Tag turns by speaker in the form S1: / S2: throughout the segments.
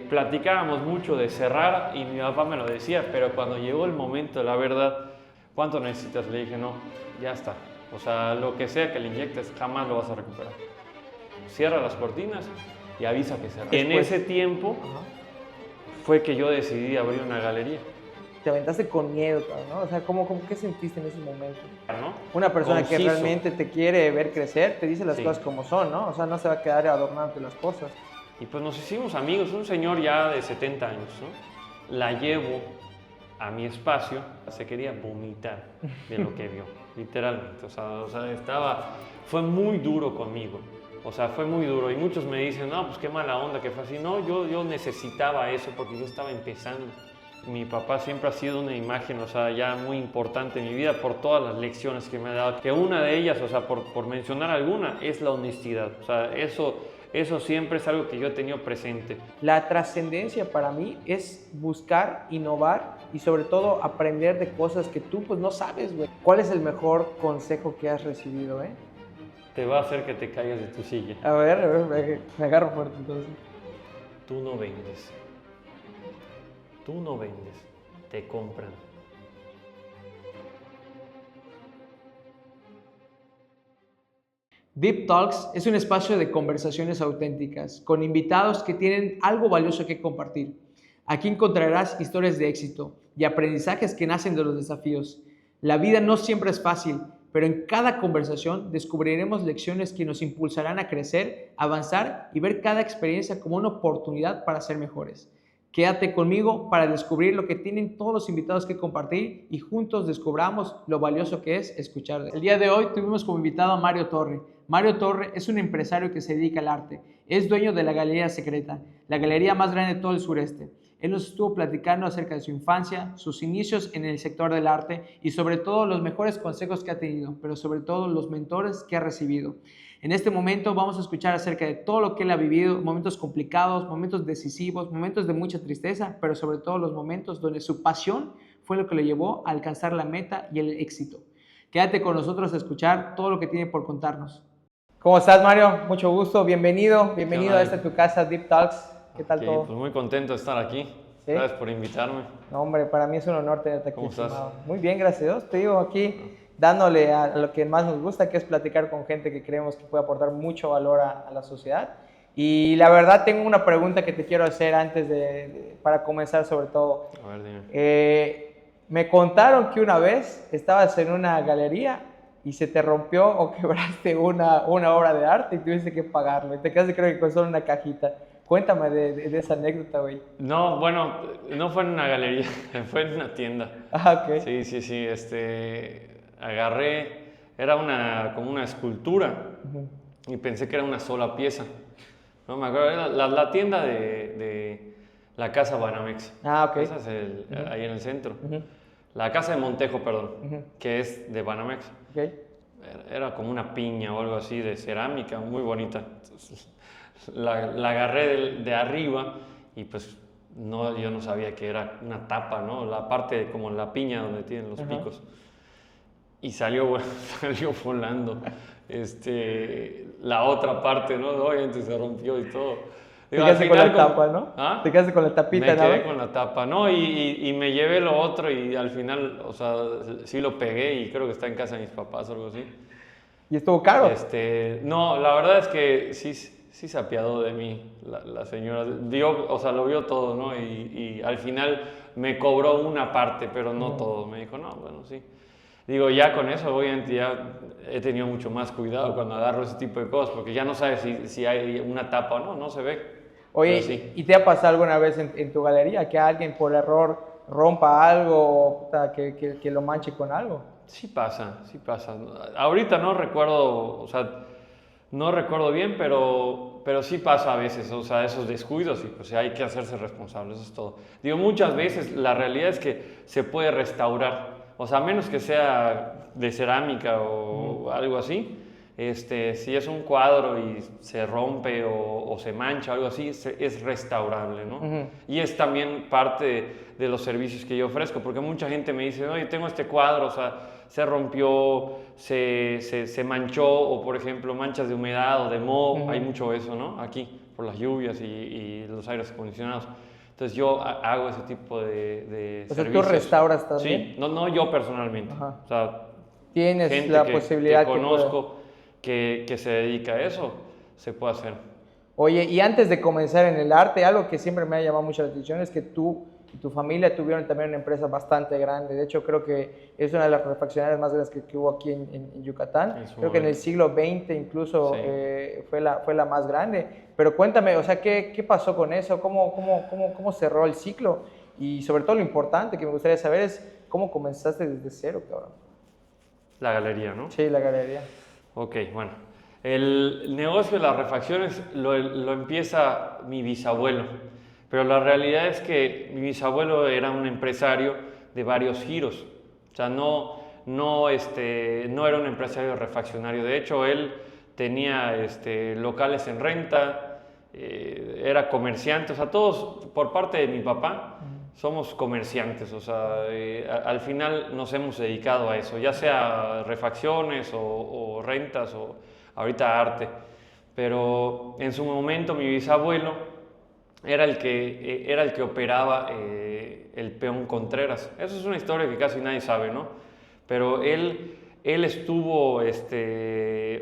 S1: platicábamos mucho de cerrar y mi papá me lo decía, pero cuando llegó el momento, la verdad, ¿cuánto necesitas? Le dije, no, ya está. O sea, lo que sea que le inyectes, jamás lo vas a recuperar. Cierra las cortinas y avisa que cerra. En ese tiempo fue que yo decidí abrir una galería.
S2: Te aventaste con miedo, ¿no? O sea, ¿qué sentiste en ese momento?
S1: ¿No?
S2: Una persona
S1: Conciso.
S2: que realmente te quiere ver crecer, te dice las
S1: Sí.
S2: cosas como son, ¿no? O sea, no se va a quedar adornando las cosas.
S1: Y pues nos hicimos amigos, un señor ya de 70 años, ¿no? La llevo a mi espacio, se quería vomitar de lo que vio, literalmente. O sea, fue muy duro conmigo, o sea, fue muy duro. Y muchos me dicen, no, pues qué mala onda que fue así. No, yo necesitaba eso porque yo estaba empezando. Mi papá siempre ha sido una imagen, o sea, ya muy importante en mi vida por todas las lecciones que me ha dado. Que una de ellas, o sea, por mencionar alguna, es la honestidad. O sea, eso siempre es algo que yo he tenido presente.
S2: La trascendencia para mí es buscar, innovar y sobre todo aprender de cosas que tú pues no sabes, güey. ¿Cuál es el mejor consejo que has recibido,
S1: Te va a hacer que te caigas de tu silla.
S2: A ver, me agarro fuerte entonces.
S1: Tú no vendes. Tú no vendes, te compran.
S2: Deep Talks es un espacio de conversaciones auténticas con invitados que tienen algo valioso que compartir. Aquí encontrarás historias de éxito y aprendizajes que nacen de los desafíos. La vida no siempre es fácil, pero en cada conversación descubriremos lecciones que nos impulsarán a crecer, avanzar y ver cada experiencia como una oportunidad para ser mejores. Quédate conmigo para descubrir lo que tienen todos los invitados que compartir y juntos descubramos lo valioso que es escuchar. El día de hoy tuvimos como invitado a Mario Torre. Mario Torre es un empresario que se dedica al arte. Es dueño de la Galería Secreta, la galería más grande de todo el sureste. Él nos estuvo platicando acerca de su infancia, sus inicios en el sector del arte y sobre todo los mejores consejos que ha tenido, pero sobre todo los mentores que ha recibido. En este momento vamos a escuchar acerca de todo lo que él ha vivido, momentos complicados, momentos decisivos, momentos de mucha tristeza, pero sobre todo los momentos donde su pasión fue lo que lo llevó a alcanzar la meta y el éxito. Quédate con nosotros a escuchar todo lo que tiene por contarnos. ¿Cómo estás, Mario? Mucho gusto, bienvenido a esta tu casa, Deep Talks. ¿Qué tal todo?
S1: Pues muy contento de estar aquí. ¿Sí? Gracias por invitarme.
S2: No, hombre, para mí es un honor tenerte aquí.
S1: ¿Cómo estás?
S2: Muy bien, gracias a Dios. Te digo aquí dándole a lo que más nos gusta, que es platicar con gente que creemos que puede aportar mucho valor a la sociedad. Y la verdad tengo una pregunta que te quiero hacer antes para comenzar sobre todo.
S1: A ver, dime.
S2: Me contaron que una vez estabas en una galería y se te rompió o quebraste una obra de arte y tuviste que pagarlo. Y te quedaste, creo que con solo una cajita. Cuéntame de esa anécdota, güey.
S1: No, bueno, no fue en una galería, fue en una tienda.
S2: Ah, ok.
S1: Sí, agarré, era como una escultura y pensé que era una sola pieza. No me acuerdo, era la tienda de la Casa Banamex.
S2: Ah, ok.
S1: Esa es ahí en el centro. La Casa de Montejo, perdón, que es de Banamex.
S2: Okay.
S1: Era como una piña o algo así de cerámica, muy bonita. Entonces, la agarré de arriba y pues yo no sabía que era una tapa, ¿no? La parte como la piña donde tienen los picos. Y salió volando la otra parte, ¿no? Obviamente se rompió y todo.
S2: Te quedaste con la tapa, ¿no?
S1: ¿Ah?
S2: Te quedaste con la tapita, ¿no?
S1: Me quedé con la tapa, ¿no? Y me llevé lo otro y al final, o sea, sí lo pegué y creo que está en casa de mis papás o algo así.
S2: ¿Y estuvo caro?
S1: No, la verdad es que sí se apiadó de mí la señora. Lo vio todo, ¿no? Y al final me cobró una parte, pero no todo. Me dijo, no, bueno, sí. Digo, ya con eso obviamente ya he tenido mucho más cuidado cuando agarro ese tipo de cosas, porque ya no sabes si hay una tapa o no, no se ve.
S2: Oye,
S1: sí.
S2: ¿Y te ha pasado alguna vez en tu galería que alguien por error rompa algo, que lo manche con algo?
S1: Sí pasa. Ahorita no recuerdo, o sea, no recuerdo bien, pero sí pasa a veces, o sea, esos descuidos y pues hay que hacerse responsable, eso es todo. Digo, muchas veces la realidad es que se puede restaurar, o sea, a menos que sea de cerámica o algo así. Si es un cuadro y se rompe o se mancha, algo así, es restaurable, ¿no? Y es también parte de los servicios que yo ofrezco, porque mucha gente me dice, oye, tengo este cuadro, o sea, se rompió, se manchó, o por ejemplo, manchas de humedad o de moho, hay mucho eso, ¿no? Aquí. por las lluvias y los aires acondicionados. Entonces yo hago ese tipo de
S2: O sea, ¿tú
S1: servicios.
S2: restauras también?
S1: Sí, no yo personalmente.
S2: Ajá.
S1: O sea,
S2: Tienes
S1: gente
S2: la
S1: que
S2: posibilidad
S1: conozco que se dedica a eso, se puede hacer.
S2: Oye, y antes de comenzar en el arte, algo que siempre me ha llamado mucho la atención es que tú y tu familia tuvieron también una empresa bastante grande. De hecho, creo que es una de las refaccionarias más grandes que hubo aquí en Yucatán. Creo que en el siglo XX incluso
S1: Sí.
S2: fue la más grande. Pero cuéntame, o sea, ¿qué pasó con eso? ¿Cómo cerró el ciclo? Y sobre todo lo importante que me gustaría saber es cómo comenzaste desde cero, cabrón.
S1: La galería, ¿no?
S2: Sí, la galería.
S1: Ok, bueno. El negocio de las refacciones lo empieza mi bisabuelo, pero la realidad es que mi bisabuelo era un empresario de varios giros, o sea, no era un empresario refaccionario. De hecho, él tenía locales en renta, era comerciante, o sea, todos por parte de mi papá somos comerciantes, o sea, al final nos hemos dedicado a eso, ya sea refacciones o rentas o ahorita arte. Pero en su momento mi bisabuelo era el que operaba el Peón Contreras. Eso es una historia que casi nadie sabe, ¿no? Pero él estuvo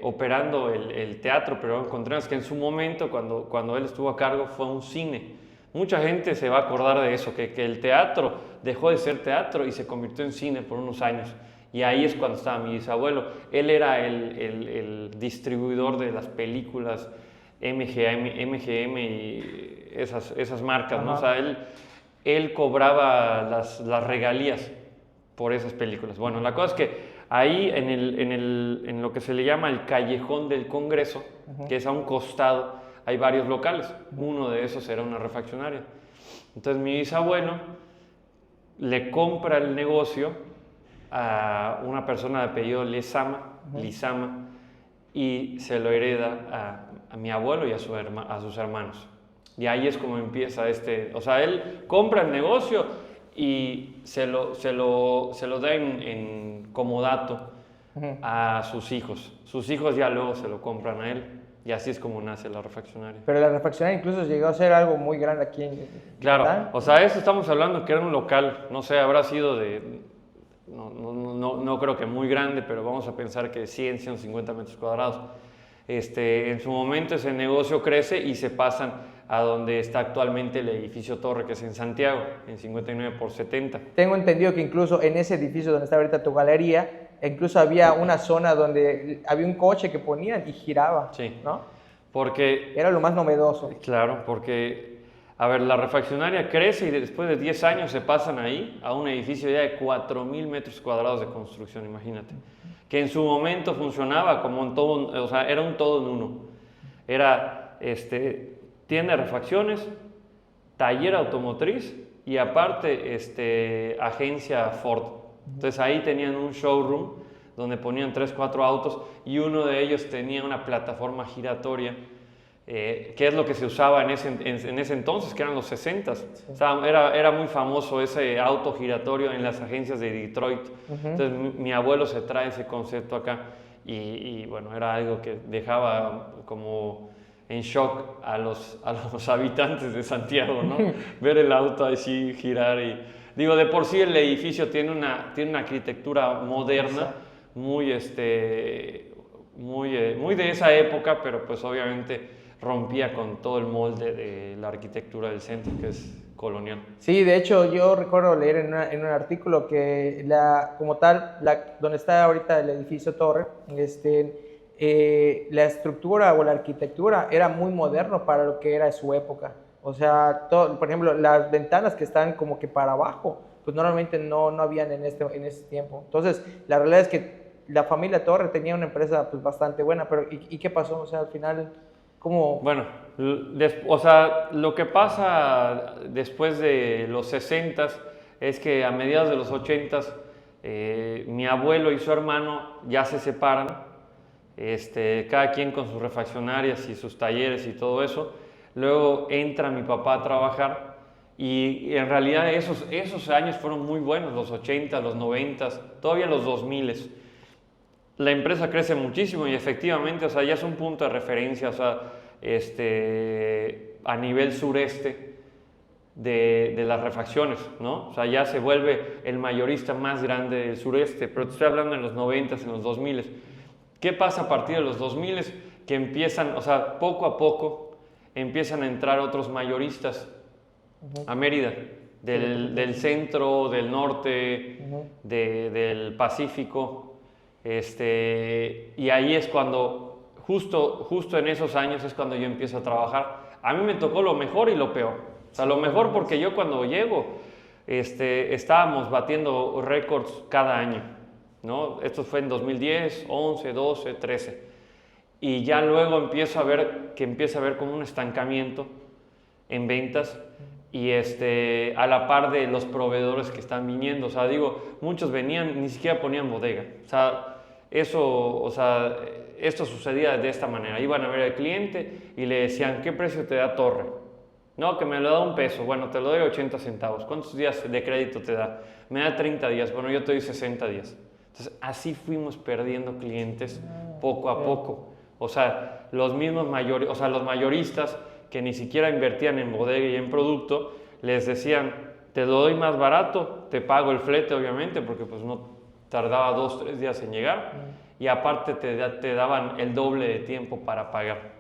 S1: operando el Teatro Peón Contreras, que en su momento, cuando él estuvo a cargo, fue un cine. Mucha gente se va a acordar de eso, que el teatro dejó de ser teatro y se convirtió en cine por unos años. Y ahí es cuando estaba mi bisabuelo. Él era el distribuidor de las películas MGM y esas marcas, ¿no? O sea, él cobraba las regalías por esas películas. Bueno, la cosa es que ahí en lo que se le llama el Callejón del Congreso, que es a un costado, hay varios locales. Uno de esos era una refaccionaria. Entonces mi bisabuelo le compra el negocio a una persona de apellido Lizama, y se lo hereda a mi abuelo y a sus hermanos. Y ahí es como empieza o sea, él compra el negocio y se lo da en comodato a sus hijos. Sus hijos ya luego se lo compran a él. Y así es como nace la refaccionaria.
S2: Pero la refaccionaria incluso llegó a ser algo muy grande aquí en
S1: Claro,
S2: Yucatán.
S1: o sea, eso estamos hablando que era un local, no sé, habrá sido no creo que muy grande, pero vamos a pensar que 150 metros cuadrados. En su momento ese negocio crece y se pasan a donde está actualmente el edificio Torre, que es en Santiago, en 59 por 70.
S2: Tengo entendido que incluso en ese edificio donde está ahorita tu galería, incluso había una zona donde había un coche que ponían y giraba,
S1: Sí,
S2: ¿no?
S1: porque,
S2: Era lo más novedoso.
S1: claro, porque, a ver, la refaccionaria crece y después de 10 años se pasan ahí a un edificio ya de 4.000 metros cuadrados de construcción, imagínate. Que en su momento funcionaba como un todo, o sea, era un todo en uno. Era tienda de refacciones, taller automotriz y aparte agencia Ford. Entonces ahí tenían un showroom donde ponían 3, 4 autos y uno de ellos tenía una plataforma giratoria, que es lo que se usaba en ese entonces, que eran los 60s. Sí. O sea, era muy famoso ese auto giratorio en las agencias de Detroit. Entonces mi abuelo se trae ese concepto acá y bueno, era algo que dejaba como en shock a los habitantes de Santiago, ¿no? Ver el auto así girar y... Digo, de por sí el edificio tiene una arquitectura moderna, muy de esa época, pero pues obviamente rompía con todo el molde de la arquitectura del centro, que es colonial.
S2: Sí, de hecho yo recuerdo leer en un artículo que como tal, donde está ahorita el edificio Torre, la estructura o la arquitectura era muy moderno para lo que era su época. O sea, por ejemplo, las ventanas que están como que para abajo, pues normalmente no habían en ese tiempo. Entonces, la realidad es que la familia Torre tenía una empresa pues bastante buena, pero ¿y qué pasó? O sea, al final, ¿cómo?
S1: Bueno, o sea, lo que pasa después de los 60s es que a mediados de los 80s mi abuelo y su hermano ya se separan, cada quien con sus refaccionarias y sus talleres y todo eso. Luego entra mi papá a trabajar y en realidad esos años fueron muy buenos, los 80, los 90, todavía los 2000. La empresa crece muchísimo y efectivamente, o sea, ya es un punto de referencia, o sea, a nivel sureste de las refacciones, ¿no? O sea, ya se vuelve el mayorista más grande del sureste, pero te estoy hablando en los 90s, en los 2000s. ¿Qué pasa a partir de los 2000s? Que empiezan, o sea, poco a poco empiezan a entrar otros mayoristas a Mérida, del centro, del norte, del Pacífico, y ahí es cuando, justo en esos años es cuando yo empiezo a trabajar. A mí me tocó lo mejor y lo peor. O sea, lo mejor porque yo cuando llego, estábamos batiendo récords cada año, ¿no? Esto fue en 2010, 11, 12, 13. Y ya luego empieza a ver como un estancamiento en ventas y a la par de los proveedores que están viniendo. O sea, digo, muchos venían, ni siquiera ponían bodega. O sea, esto sucedía de esta manera. Iban a ver al cliente y le decían, ¿qué precio te da torre? No, que me lo da $1. Bueno, te lo doy 80 centavos. ¿Cuántos días de crédito te da? Me da 30 días. Bueno, yo te doy 60 días. Entonces, así fuimos perdiendo clientes poco a poco. O sea, los mayoristas que ni siquiera invertían en bodega y en producto, les decían, te lo doy más barato, te pago el flete obviamente, porque pues no tardaba 2-3 días en llegar, y aparte te daban el doble de tiempo para pagar.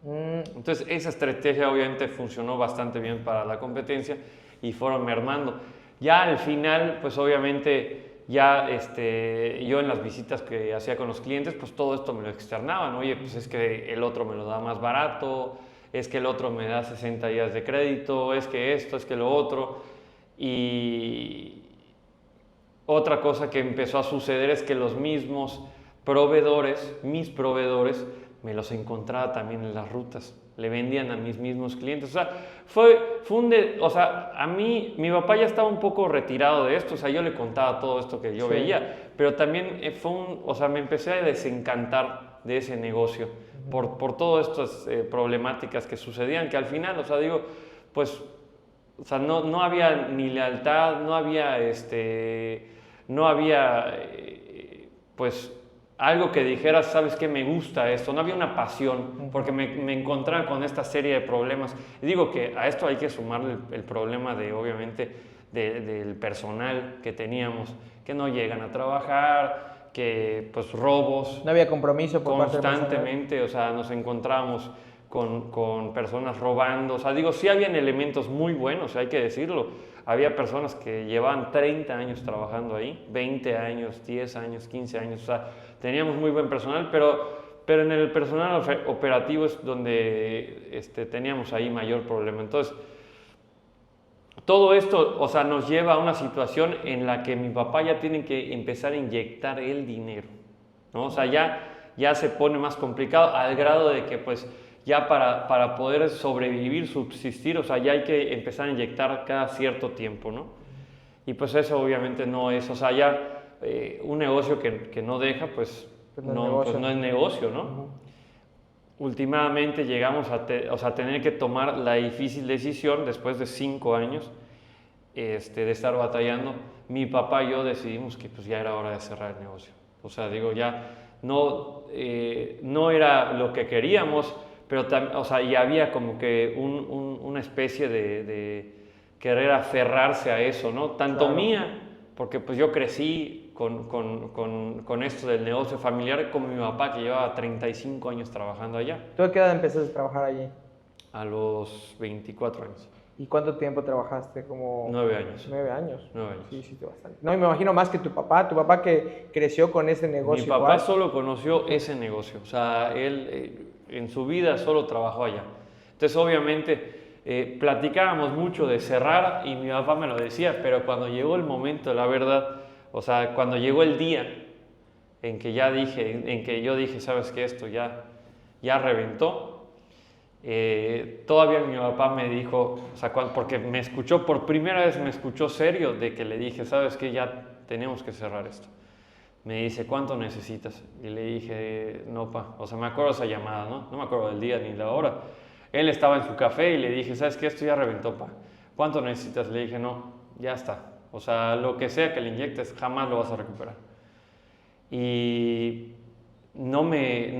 S1: Entonces esa estrategia obviamente funcionó bastante bien para la competencia y fueron mermando. Ya al final, pues obviamente ya yo en las visitas que hacía con los clientes, pues todo esto me lo externaban. Oye, pues es que el otro me lo da más barato, es que el otro me da 60 días de crédito, es que esto, es que lo otro. Y otra cosa que empezó a suceder es que los mismos proveedores, mis proveedores, me los encontraba también en las rutas, le vendían a mis mismos clientes. O sea, a mí, mi papá ya estaba un poco retirado de esto, o sea, yo le contaba todo esto que yo veía, pero también me empecé a desencantar de ese negocio por todas estas problemáticas que sucedían, que al final, o sea, digo, pues, o sea, no había ni lealtad, no había, pues, algo que dijeras, sabes que me gusta esto, no había una pasión, porque me encontraba con esta serie de problemas. Y digo que a esto hay que sumarle el problema obviamente, del personal que teníamos, que no llegan a trabajar, que pues robos.
S2: No había compromiso por parte del personal.
S1: Constantemente, o sea, nos encontramos con personas robando. O sea, digo, sí habían elementos muy buenos, hay que decirlo. Había personas que llevaban 30 años trabajando ahí, 20 años, 10 años, 15 años. O sea, teníamos muy buen personal, pero en el personal operativo es donde teníamos ahí mayor problema. Entonces, todo esto, o sea, nos lleva a una situación en la que mi papá ya tiene que empezar a inyectar el dinero, ¿no? O sea, ya se pone más complicado al grado de que, pues, ya para poder sobrevivir, subsistir, o sea, ya hay que empezar a inyectar cada cierto tiempo, ¿no? Y pues eso obviamente no es, o sea, ya un negocio que no deja, pues no es negocio, ¿no? Últimamente llegamos a tener que tomar la difícil decisión, después de 5 años de estar batallando, mi papá y yo decidimos que pues ya era hora de cerrar el negocio. O sea, digo, ya no era lo que queríamos, pero o sea, y había como que una especie de querer aferrarse a eso, ¿no? Tanto claro. Mía, porque pues yo crecí con esto del negocio familiar, como mi papá, que llevaba 35 años trabajando allá.
S2: ¿Tú a qué edad empezaste a trabajar allí?
S1: A los 24 años.
S2: ¿Y cuánto tiempo trabajaste? Como
S1: 9 años.
S2: 9 años.
S1: 9 años.
S2: Sí, bastante. No, y me imagino más que tu papá que creció con ese negocio.
S1: Mi papá solo conoció ese negocio, o sea, él en su vida solo trabajó allá. Entonces, obviamente, platicábamos mucho de cerrar y mi papá me lo decía, pero cuando llegó el momento, la verdad, o sea, cuando llegó el día en que yo dije, sabes que esto ya reventó, todavía mi papá me dijo, o sea, porque por primera vez me escuchó serio de que le dije, sabes que ya tenemos que cerrar esto. Me dice, ¿cuánto necesitas? Y le dije, no, pa, o sea, me acuerdo esa llamada, ¿no? No me acuerdo del día ni la hora. Él estaba en su café y le dije, ¿sabes qué? Esto ya reventó, pa. ¿Cuánto necesitas? Le dije, no, ya está. O sea, lo que sea que le inyectes, jamás lo vas a recuperar. Y no me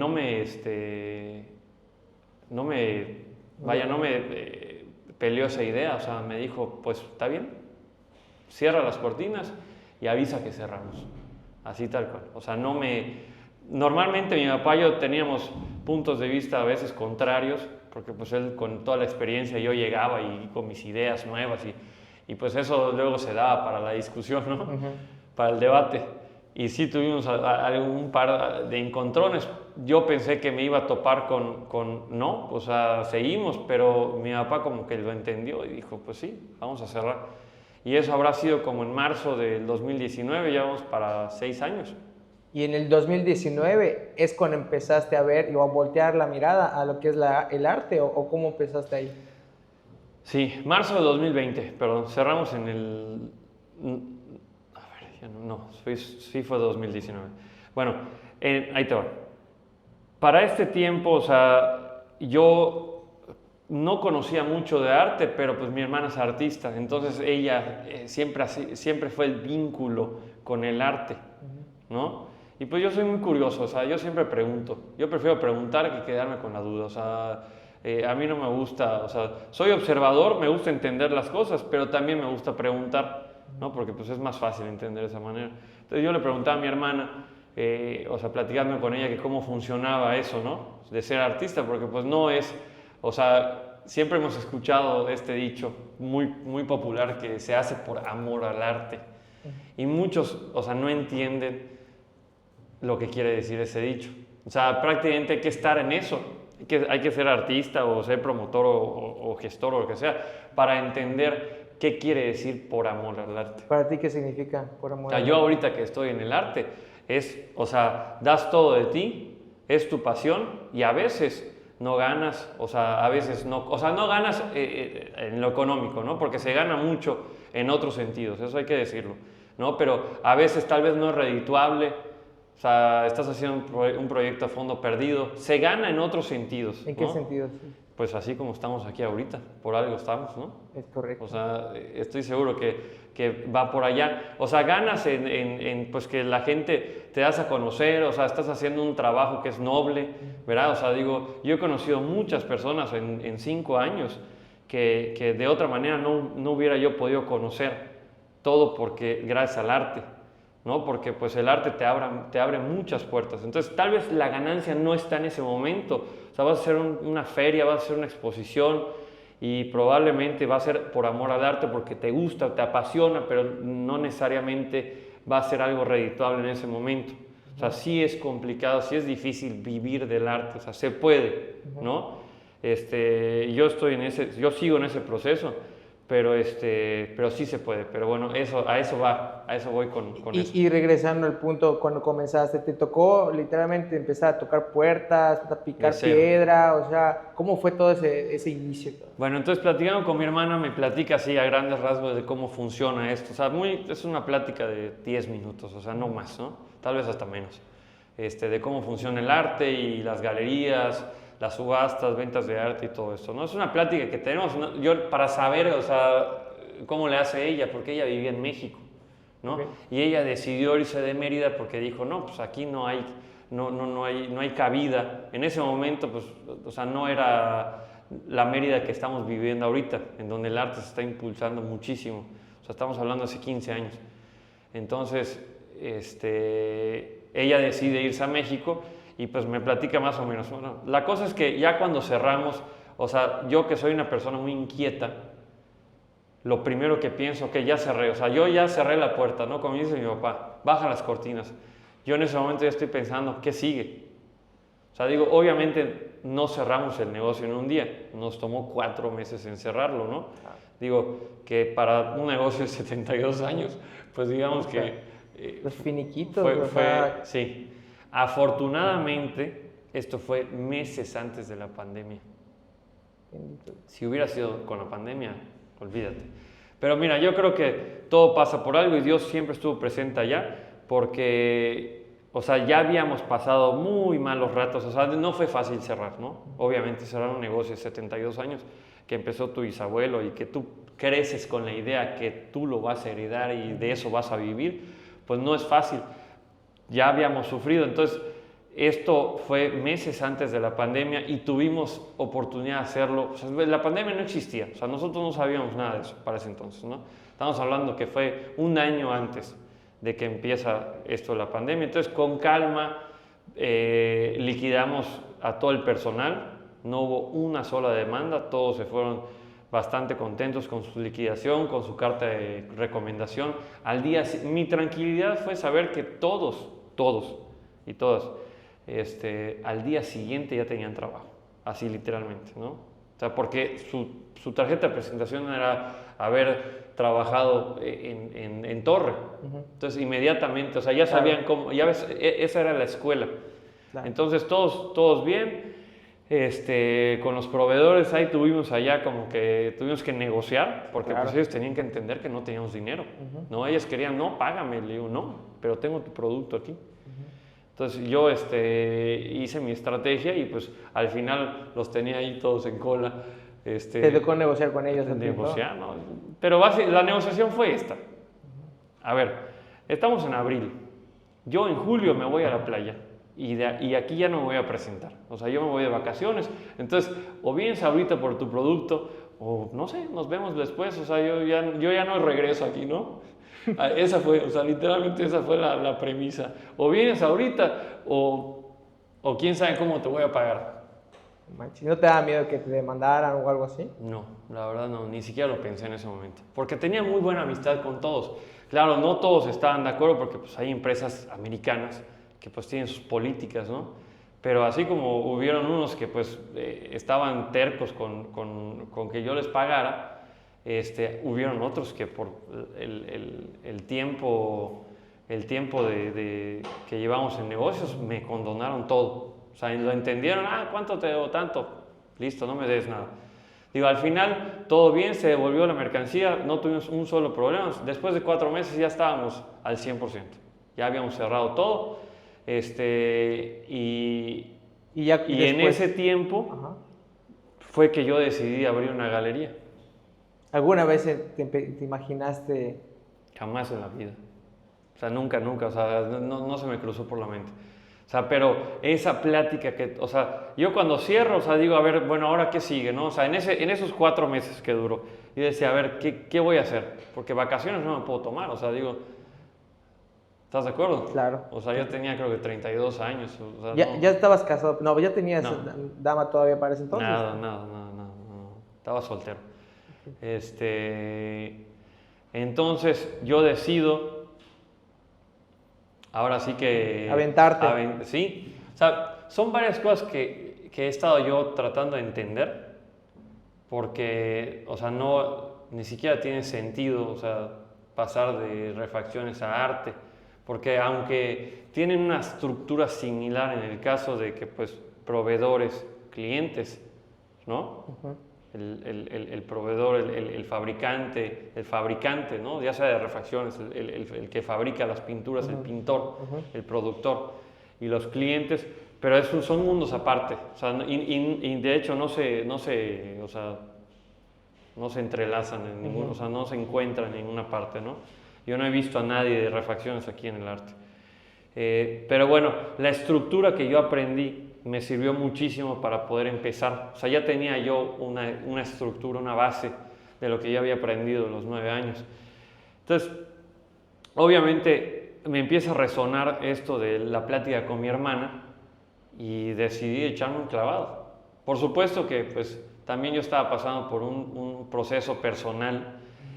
S1: no me, vaya, no me peleó esa idea, o sea, me dijo, pues está bien, cierra las cortinas y avisa que cerramos, así tal cual. O sea, normalmente mi papá y yo teníamos puntos de vista a veces contrarios, porque pues él con toda la experiencia yo llegaba y con mis ideas nuevas y pues eso luego se daba para la discusión, ¿no? Para el debate. Y sí tuvimos algún par de encontrones. Yo pensé que me iba a topar no, o sea, seguimos, pero mi papá como que lo entendió y dijo, pues sí, vamos a cerrar. Y eso habrá sido como en marzo del 2019, ya vamos para 6 años.
S2: Y en el 2019 es cuando empezaste a ver o a voltear la mirada a lo que es el arte, o cómo empezaste ahí.
S1: Sí, marzo de 2020, perdón, cerramos en el... A ver, ya sí fue 2019. Bueno, ahí te va. Para este tiempo, o sea, yo no conocía mucho de arte, pero pues mi hermana es artista, entonces ella siempre fue el vínculo con el arte, ¿no? Y pues yo soy muy curioso, o sea, yo siempre pregunto. Yo prefiero preguntar que quedarme con la duda, o sea, a mí no me gusta, o sea, soy observador, me gusta entender las cosas, pero también me gusta preguntar, ¿no? Porque pues es más fácil entender de esa manera. Entonces yo le preguntaba a mi hermana, o sea, platicando con ella que cómo funcionaba eso, ¿no? De ser artista, porque pues no es, o sea, siempre hemos escuchado este dicho muy, muy popular que se hace por amor al arte. Y muchos, o sea, no entienden lo que quiere decir ese dicho. O sea, prácticamente hay que estar en eso. Hay que ser artista o ser promotor o gestor o lo que sea para entender qué quiere decir por amor al arte.
S2: ¿Para ti qué significa por amor al arte?
S1: Yo ahorita que estoy en el arte, o sea, das todo de ti, es tu pasión y a veces no ganas, o sea, a veces no, o sea, no ganas en lo económico, ¿no? Porque se gana mucho en otros sentidos, eso hay que decirlo, ¿no? Pero a veces tal vez no es redituable. O sea, estás haciendo un proyecto a fondo perdido. Se gana en otros sentidos.
S2: ¿En qué sentidos?
S1: Pues así como estamos aquí ahorita. Por algo estamos, ¿no?
S2: Es correcto.
S1: O sea, estoy seguro que va por allá. O sea, ganas pues que la gente te das a conocer. O sea, estás haciendo un trabajo que es noble, ¿verdad? O sea, digo, yo he conocido muchas personas en 5 años que de otra manera no hubiera yo podido conocer. Todo porque gracias al arte, ¿no? Porque pues el arte te abre muchas puertas. Entonces tal vez la ganancia no está en ese momento. O sea, vas a hacer una feria, vas a hacer una exposición y probablemente va a ser por amor al arte porque te gusta, te apasiona, pero no necesariamente va a ser algo redituable en ese momento. O sea, sí es complicado, sí es difícil vivir del arte, o sea, se puede, ¿no? Yo sigo en ese proceso. Pero sí se puede, pero bueno, a eso voy con eso.
S2: Y regresando al punto, cuando comenzaste, ¿te tocó literalmente empezar a tocar puertas, a picar piedra? O sea, ¿cómo fue todo ese inicio?
S1: Bueno, entonces platicando con mi hermana, me platica así a grandes rasgos de cómo funciona esto. O sea, es una plática de 10 minutos, o sea, no más, ¿no? Tal vez hasta menos. De cómo funciona el arte y las galerías, las subastas, ventas de arte y todo esto, ¿no? Es una plática que tenemos, ¿no? Yo para saber, o sea, cómo le hace ella, porque ella vivía en México, ¿no? Okay. Y ella decidió irse de Mérida porque dijo, no, pues aquí no hay cabida. En ese momento, pues, o sea, no era la Mérida que estamos viviendo ahorita, en donde el arte se está impulsando muchísimo. O sea, estamos hablando hace 15 años. Entonces, ella decide irse a México y pues me platica más o menos. Bueno, la cosa es que ya cuando cerramos, o sea, yo que soy una persona muy inquieta, lo primero que pienso, que ya cerré, o sea, yo ya cerré la puerta, ¿no? Como dice mi papá, baja las cortinas. Yo en ese momento ya estoy pensando, ¿qué sigue? O sea, digo, obviamente no cerramos el negocio en un día, nos tomó 4 meses en cerrarlo, ¿no? Digo, que para un negocio de 72 años, pues digamos que...
S2: los finiquitos.
S1: Sí. Afortunadamente, esto fue meses antes de la pandemia. Si hubiera sido con la pandemia, olvídate. Pero mira, yo creo que todo pasa por algo y Dios siempre estuvo presente allá porque, o sea, ya habíamos pasado muy malos ratos. O sea, no fue fácil cerrar, ¿no? Obviamente cerrar un negocio de 72 años que empezó tu bisabuelo y que tú creces con la idea que tú lo vas a heredar y de eso vas a vivir, pues no es fácil. Ya habíamos sufrido, entonces esto fue meses antes de la pandemia y tuvimos oportunidad de hacerlo. O sea, la pandemia no existía, o sea, nosotros no sabíamos nada de eso para ese entonces, ¿no? Estamos hablando que fue un año antes de que empieza esto de la pandemia. Entonces, con calma, liquidamos a todo el personal, no hubo una sola demanda, todos se fueron bastante contentos con su liquidación, con su carta de recomendación. Mi tranquilidad fue saber que todos y todas, al día siguiente ya tenían trabajo, así literalmente, ¿no? O sea, porque su tarjeta de presentación era haber trabajado en Torre. Entonces, inmediatamente, o sea, ya sabían cómo, ya ves, esa era la escuela. Claro. Entonces, todos bien. Con los proveedores ahí tuvimos que negociar, porque pues ellos tenían que entender que no teníamos dinero, ¿no? Ellos querían, no, págame, le digo, no, pero tengo tu producto aquí. Entonces yo hice mi estrategia y pues al final los tenía ahí todos en cola.
S2: Te tocó negociar con ellos.
S1: Negociar, ¿no? Pero la negociación fue esta. A ver, estamos en abril, yo en julio me voy a la playa. Y aquí ya no me voy a presentar, o sea, yo me voy de vacaciones, entonces o vienes ahorita por tu producto o no sé, nos vemos después, o sea, yo ya no regreso aquí, ¿no? Esa fue, o sea, literalmente esa fue la premisa, o vienes ahorita o quién sabe cómo te voy a pagar.
S2: ¿No te da miedo que te demandaran o algo así?
S1: No, la verdad no, ni siquiera lo pensé en ese momento, porque tenía muy buena amistad con todos. Claro, no todos estaban de acuerdo porque pues hay empresas americanas que pues tienen sus políticas, ¿no? Pero así como hubieron unos que pues estaban tercos con que yo les pagara, hubieron otros que por el tiempo que llevamos en negocios me condonaron todo. O sea, lo entendieron, ¿cuánto te debo? Tanto. Listo, no me des nada. Digo, al final todo bien, se devolvió la mercancía, no tuvimos un solo problema. Después de 4 meses ya estábamos al 100%. Ya habíamos cerrado todo. Y en ese tiempo fue que yo decidí abrir una galería.
S2: ¿Alguna vez te imaginaste?
S1: Jamás en la vida. O sea, nunca, o sea, no se me cruzó por la mente. O sea, pero esa plática o sea, yo cuando cierro, o sea, digo, a ver, bueno, ¿ahora qué sigue, no? O sea, en esos 4 meses que duró, yo decía, a ver, ¿qué voy a hacer? Porque vacaciones no me puedo tomar, o sea, digo, ¿estás de acuerdo?
S2: Claro.
S1: O sea, yo tenía creo que 32 años. O sea,
S2: ¿Ya estabas casado? No, ya tenías dama todavía para ese entonces.
S1: Nada. Estaba soltero. Entonces yo decido, ahora sí que...
S2: Aventarte.
S1: Sí. O sea, son varias cosas que he estado yo tratando de entender, porque, o sea, ni siquiera tiene sentido, o sea, pasar de refacciones a arte. Porque aunque tienen una estructura similar en el caso de que, pues, proveedores, clientes, ¿no? El proveedor, el fabricante, ¿no? Ya sea de refacciones, el que fabrica las pinturas, el pintor, el productor y los clientes, pero son mundos aparte. O sea, y de hecho no se entrelazan en ningún, o sea, no se encuentran en ninguna parte, ¿no? Yo no he visto a nadie de refacciones aquí en el arte. Pero bueno, la estructura que yo aprendí me sirvió muchísimo para poder empezar. O sea, ya tenía yo una estructura, una base de lo que yo había aprendido en los 9 años. Entonces, obviamente me empieza a resonar esto de la plática con mi hermana y decidí echarme un clavado. Por supuesto que pues también yo estaba pasando por un proceso personal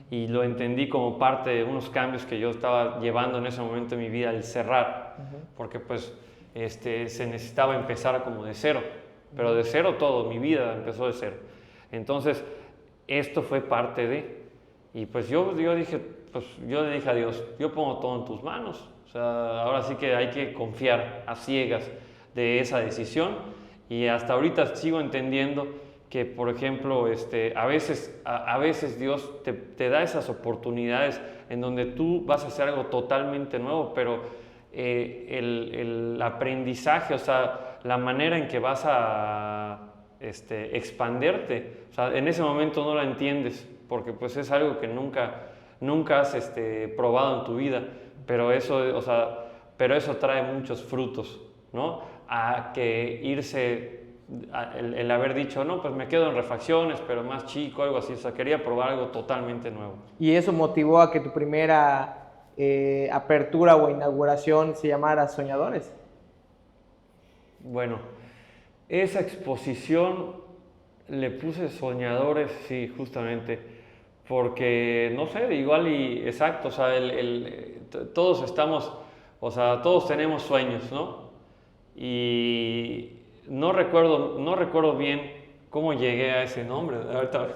S1: y lo entendí como parte de unos cambios que yo estaba llevando en ese momento de mi vida al cerrar, porque pues se necesitaba empezar como de cero, pero de cero todo, mi vida empezó de cero. Entonces, esto fue parte de, y pues yo le dije a Dios, yo pongo todo en tus manos, o sea, ahora sí que hay que confiar a ciegas de esa decisión, y hasta ahorita sigo entendiendo que, por ejemplo, a veces Dios te da esas oportunidades en donde tú vas a hacer algo totalmente nuevo, pero el aprendizaje, o sea, la manera en que vas a expanderte, o sea, en ese momento no la entiendes, porque pues es algo que nunca has probado en tu vida, pero eso trae muchos frutos, ¿no? a que irse, el haber dicho, no, pues me quedo en refacciones, pero más chico, algo así. O sea, quería probar algo totalmente nuevo.
S2: ¿Y eso motivó a que tu primera apertura o inauguración se llamara Soñadores?
S1: Bueno, esa exposición le puse Soñadores, sí, justamente, porque, no sé, igual y exacto, o sea, todos estamos, o sea, todos tenemos sueños, ¿no? Y no recuerdo bien cómo llegué a ese nombre, ahorita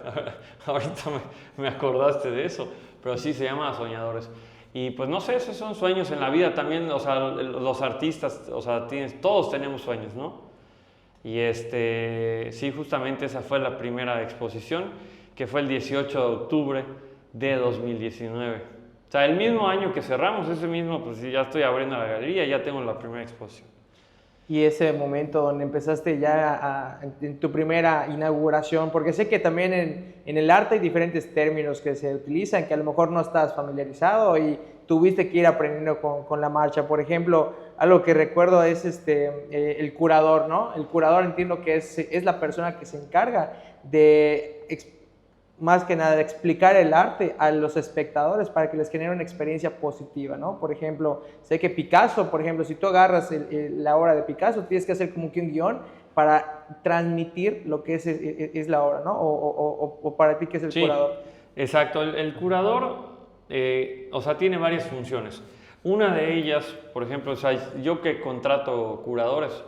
S1: me acordaste de eso, pero sí se llama Soñadores. Y pues no sé, esos son sueños en la vida también, o sea, los artistas, o sea, todos tenemos sueños, ¿no? Y sí, justamente esa fue la primera exposición, que fue el 18 de octubre de 2019. O sea, el mismo año que cerramos, ese mismo, pues ya estoy abriendo la galería, ya tengo la primera exposición.
S2: Y ese momento donde empezaste ya en tu primera inauguración, porque sé que también en el arte hay diferentes términos que se utilizan, que a lo mejor no estás familiarizado y tuviste que ir aprendiendo con la marcha. Por ejemplo, algo que recuerdo es el curador, ¿no? El curador entiendo que es la persona que se encarga de más que nada de explicar el arte a los espectadores para que les genere una experiencia positiva, ¿no? Por ejemplo, sé que Picasso, por ejemplo, si tú agarras la obra de Picasso, tienes que hacer como que un guión para transmitir lo que es la obra, ¿no? O para ti, ¿qué es el curador?
S1: Exacto. El curador, o sea, tiene varias funciones. Una de ellas, por ejemplo, o sea, yo que contrato curadoras,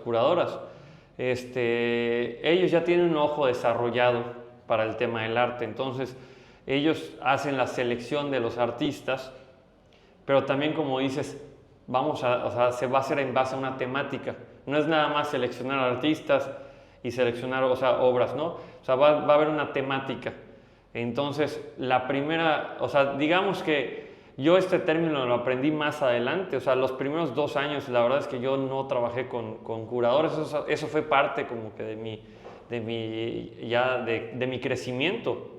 S1: ellos ya tienen un ojo desarrollado para el tema del arte. Entonces, ellos hacen la selección de los artistas, pero también, como dices, o sea, se va a hacer en base a una temática. No es nada más seleccionar artistas y seleccionar, o sea, obras, ¿no? O sea, va a haber una temática. Entonces, la primera, o sea, digamos que yo este término lo aprendí más adelante, o sea, los primeros 2 años, la verdad es que yo no trabajé con curadores, eso fue parte como que de mi crecimiento.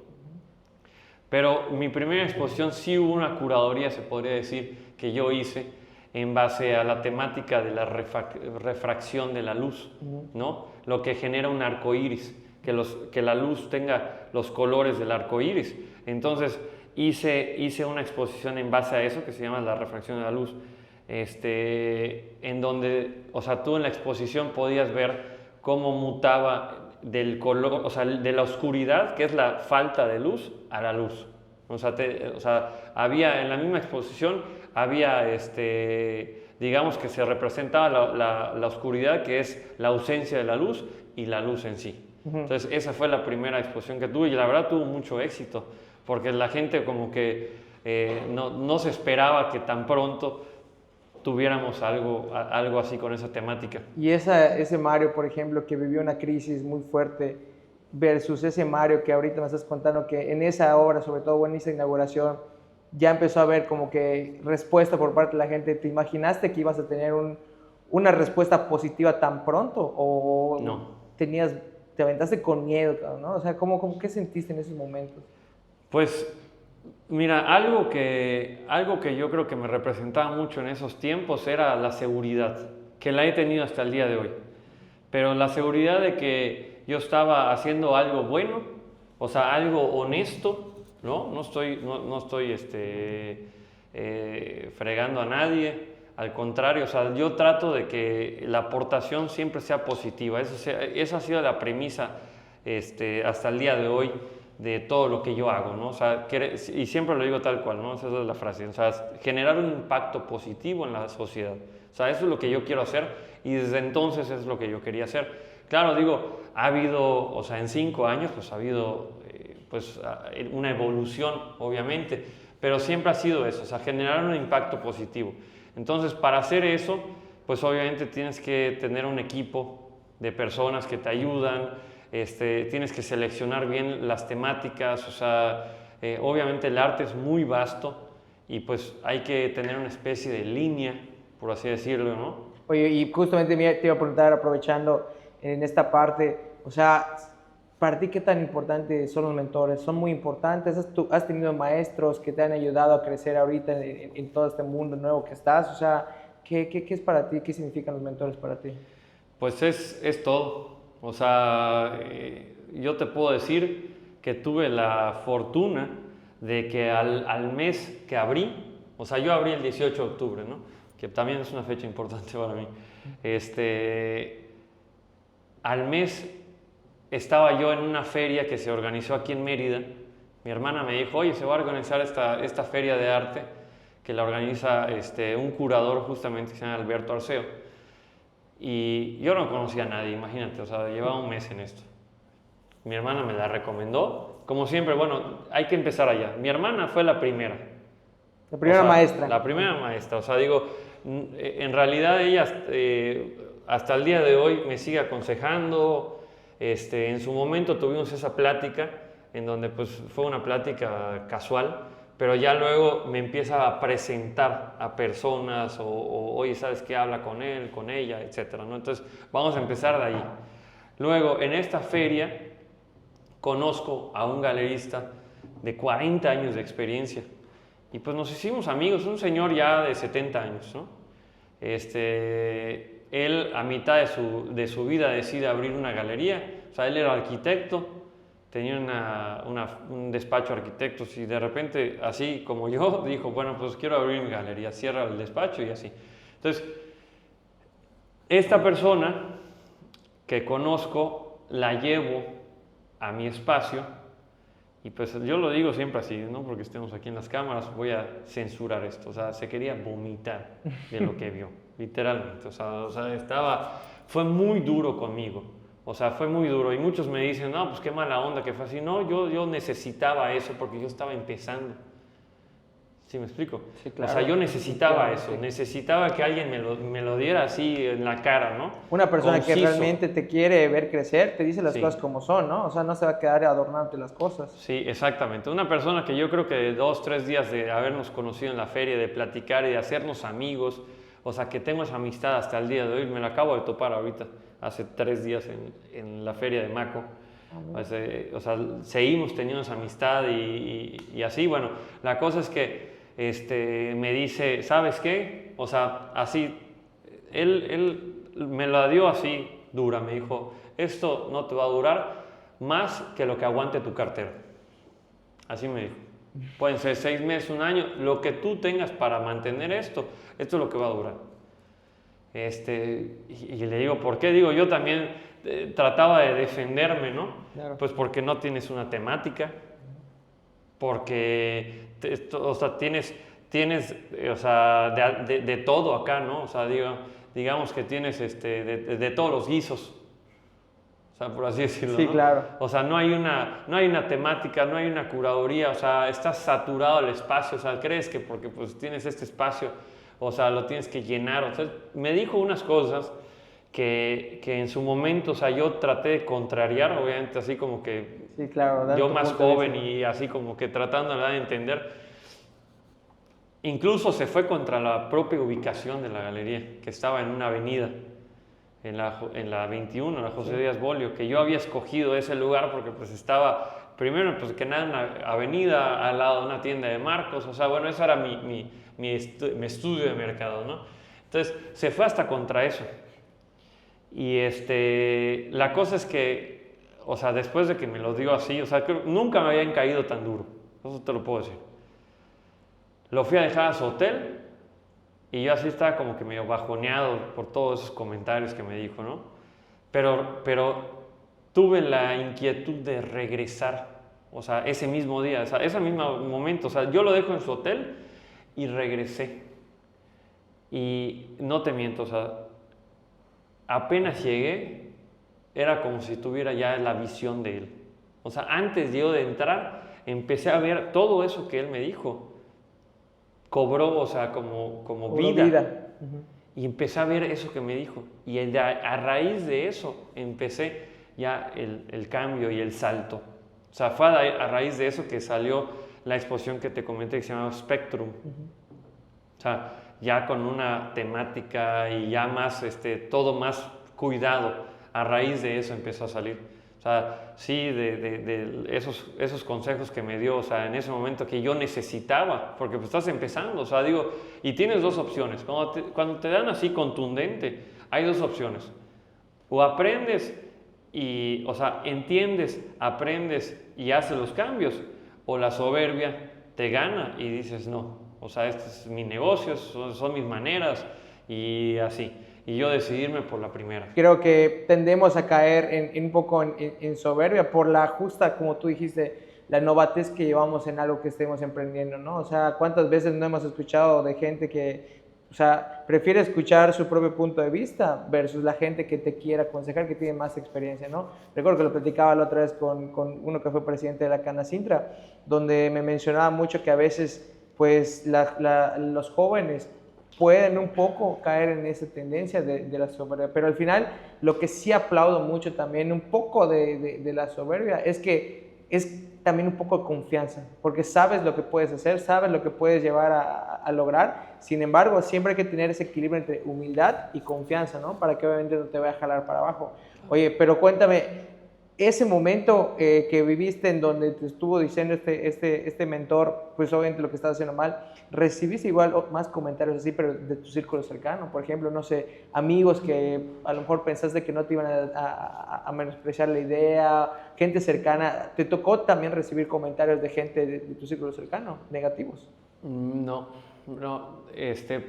S1: Pero mi primera exposición sí hubo una curaduría, se podría decir, que yo hice en base a la temática de la refracción de la luz, ¿no? Lo que genera un arco iris, que la luz tenga los colores del arco iris. Entonces hice una exposición en base a eso que se llama la refracción de la luz, en donde, o sea, tú en la exposición podías ver cómo mutaba del color, o sea, de la oscuridad, que es la falta de luz, a la luz. O sea, había en la misma exposición, había, digamos que se representaba la oscuridad, que es la ausencia de la luz, y la luz en sí. Entonces, esa fue la primera exposición que tuve, y la verdad tuvo mucho éxito, porque la gente como que no se esperaba que tan pronto tuviéramos algo así con esa temática.
S2: Y ese Mario, por ejemplo, que vivió una crisis muy fuerte versus ese Mario que ahorita me estás contando que en esa obra, sobre todo en esa inauguración, ya empezó a haber como que respuesta por parte de la gente. ¿Te imaginaste que ibas a tener una respuesta positiva tan pronto? ¿O
S1: no,
S2: te aventaste con miedo, ¿no? O sea, ¿qué sentiste en esos momentos?
S1: Pues mira, algo que yo creo que me representaba mucho en esos tiempos era la seguridad, que la he tenido hasta el día de hoy. Pero la seguridad de que yo estaba haciendo algo bueno, o sea, algo honesto, ¿no? No estoy fregando a nadie, al contrario, o sea, yo trato de que la aportación siempre sea positiva. Esa ha sido la premisa hasta el día de hoy de todo lo que yo hago, ¿no? O sea, y siempre lo digo tal cual, ¿no? Esa es la frase, o sea, generar un impacto positivo en la sociedad. O sea, eso es lo que yo quiero hacer y desde entonces es lo que yo quería hacer. Claro, digo, ha habido, o sea, en 5 años, pues ha habido pues una evolución, obviamente, pero siempre ha sido eso, o sea, generar un impacto positivo. Entonces, para hacer eso, pues obviamente tienes que tener un equipo de personas que te ayudan, tienes que seleccionar bien las temáticas, o sea, obviamente el arte es muy vasto y pues hay que tener una especie de línea, por así decirlo, ¿no?
S2: Oye, y justamente te iba a preguntar, aprovechando en esta parte, o sea, para ti, ¿qué tan importantes son los mentores? ¿Son muy importantes? ¿Has tenido maestros que te han ayudado a crecer ahorita en todo este mundo nuevo que estás? O sea, ¿qué es para ti? ¿Qué significan los mentores para ti?
S1: Pues es todo. O sea, yo te puedo decir que tuve la fortuna de que al mes que abrí, o sea, yo abrí el 18 de octubre, ¿no? Que también es una fecha importante para mí. Al mes estaba yo en una feria que se organizó aquí en Mérida. Mi hermana me dijo, oye, se va a organizar esta feria de arte que la organiza un curador justamente que se llama Alberto Arceo. Y yo no conocía a nadie, imagínate, o sea, llevaba un mes en esto. Mi hermana me la recomendó. Como siempre, bueno, hay que empezar allá. Mi hermana fue la primera.
S2: La primera maestra.
S1: La primera maestra. O sea, digo, en realidad ella hasta el día de hoy me sigue aconsejando. En su momento tuvimos esa plática, en donde pues fue una plática casual, pero ya luego me empieza a presentar a personas oye, ¿sabes qué? Habla con él, con ella, etcétera, ¿no? Entonces, vamos a empezar de ahí. Luego, en esta feria, conozco a un galerista de 40 años de experiencia y pues nos hicimos amigos, un señor ya de 70 años, ¿no? Él a mitad de su vida decide abrir una galería, o sea, él era arquitecto, tenía un despacho de arquitectos y de repente, así como yo, dijo, bueno, pues quiero abrir mi galería, cierra el despacho y así. Entonces, esta persona que conozco, la llevo a mi espacio y pues yo lo digo siempre así, no porque estemos aquí en las cámaras, voy a censurar esto, o sea, se quería vomitar de lo que vio, literalmente, o sea, fue muy duro conmigo. O sea, fue muy duro y muchos me dicen, no, pues qué mala onda que fue así. No, yo necesitaba eso porque yo estaba empezando. ¿Sí me explico?
S2: Sí, claro.
S1: O sea, yo necesitaba eso, necesitaba que alguien me lo diera así en la cara, ¿no?
S2: Una persona
S1: Conciso.
S2: que realmente te quiere ver crecer, te dice las
S1: Sí.
S2: cosas como son, ¿no? O sea, no se va a quedar adornándote las cosas.
S1: Sí, exactamente. Una persona que yo creo que de 2, 3 días de habernos conocido en la feria, de platicar y de hacernos amigos, o sea, que tengo esa amistad hasta el día de hoy, me la acabo de topar ahorita, hace 3 días en la feria de Maco. O sea, seguimos teniendo esa amistad y así, bueno, la cosa es que me dice, ¿sabes qué? O sea, así, él me la dio así dura, me dijo, esto no te va a durar más que lo que aguante tu cartera. Así me dijo. Pueden ser 6 meses, 1 año, lo que tú tengas para mantener esto es lo que va a durar. Y le digo, ¿por qué? Digo, yo también trataba de defenderme, ¿no?
S2: Claro.
S1: Pues porque no tienes una temática, porque o sea, tienes o sea, de todo acá, ¿no? O sea, digamos que tienes de todos los guisos, o sea, por así decirlo,
S2: Sí,
S1: ¿no?
S2: claro.
S1: O sea, no hay una temática, no hay una curaduría, o sea, está saturado el espacio, o sea, crees que porque pues tienes este espacio, o sea, lo tienes que llenar, o sea, me dijo unas cosas que en su momento, o sea, yo traté de contrariar, obviamente, así como que
S2: Sí, claro.
S1: yo más joven y así como que tratando de entender. Incluso se fue contra la propia ubicación de la galería, que estaba en una avenida, en la 21, la José Díaz Bolio, que yo había escogido ese lugar porque pues estaba, primero pues que nada, una avenida al lado de una tienda de Marcos, o sea, bueno, eso era mi estudio de mercado, ¿no? Entonces, se fue hasta contra eso. Y la cosa es que, o sea, después de que me lo dio así, o sea, nunca me habían caído tan duro, eso te lo puedo decir. Lo fui a dejar a su hotel y yo así estaba como que medio bajoneado por todos esos comentarios que me dijo, ¿no? Pero tuve la inquietud de regresar, o sea, ese mismo día, o sea, ese mismo momento, o sea, yo lo dejo en su hotel y regresé. Y no te miento, o sea, apenas llegué, era como si tuviera ya la visión de él. O sea, antes yo de entrar, empecé a ver todo eso que él me dijo. Cobró, o sea, como vida. Uh-huh. Y empecé a ver eso que me dijo. Y a raíz de eso empecé ya el cambio y el salto. O sea, fue a raíz de eso que salió la exposición que te comenté que se llama Spectrum. Uh-huh. O sea, ya con una temática y ya más, todo más cuidado. A raíz de eso empezó a salir. O sea, sí, de esos consejos que me dio, o sea, en ese momento que yo necesitaba, porque pues estás empezando, o sea, digo, y tienes 2 opciones. Cuando te dan así contundente, hay 2 opciones. O aprendes y, o sea, entiendes, aprendes y haces los cambios, o la soberbia te gana y dices, no, o sea, este es mi negocio, son mis maneras y así. Y yo decidirme por la primera.
S2: Creo que tendemos a caer un poco en soberbia por la justa, como tú dijiste, la novatez que llevamos en algo que estemos emprendiendo, ¿no? O sea, ¿cuántas veces no hemos escuchado de gente que, o sea, prefiere escuchar su propio punto de vista versus la gente que te quiera aconsejar, que tiene más experiencia, ¿no? Recuerdo que lo platicaba la otra vez con uno que fue presidente de la Canacintra, donde me mencionaba mucho que a veces, pues, los jóvenes pueden un poco caer en esa tendencia de la soberbia, pero al final lo que sí aplaudo mucho también, un poco de la soberbia, es que es también un poco de confianza, porque sabes lo que puedes hacer, sabes lo que puedes llevar a lograr. Sin embargo, siempre hay que tener ese equilibrio entre humildad y confianza, ¿no? Para que obviamente no te vaya a jalar para abajo. Oye, pero cuéntame, ese momento que viviste en donde te estuvo diciendo este mentor, pues obviamente lo que estás haciendo mal, ¿recibiste igual más comentarios así, pero de tu círculo cercano? Por ejemplo, no sé, amigos que a lo mejor pensaste que no te iban a menospreciar la idea, gente cercana. ¿Te tocó también recibir comentarios de gente de tu círculo cercano, negativos?
S1: No, no,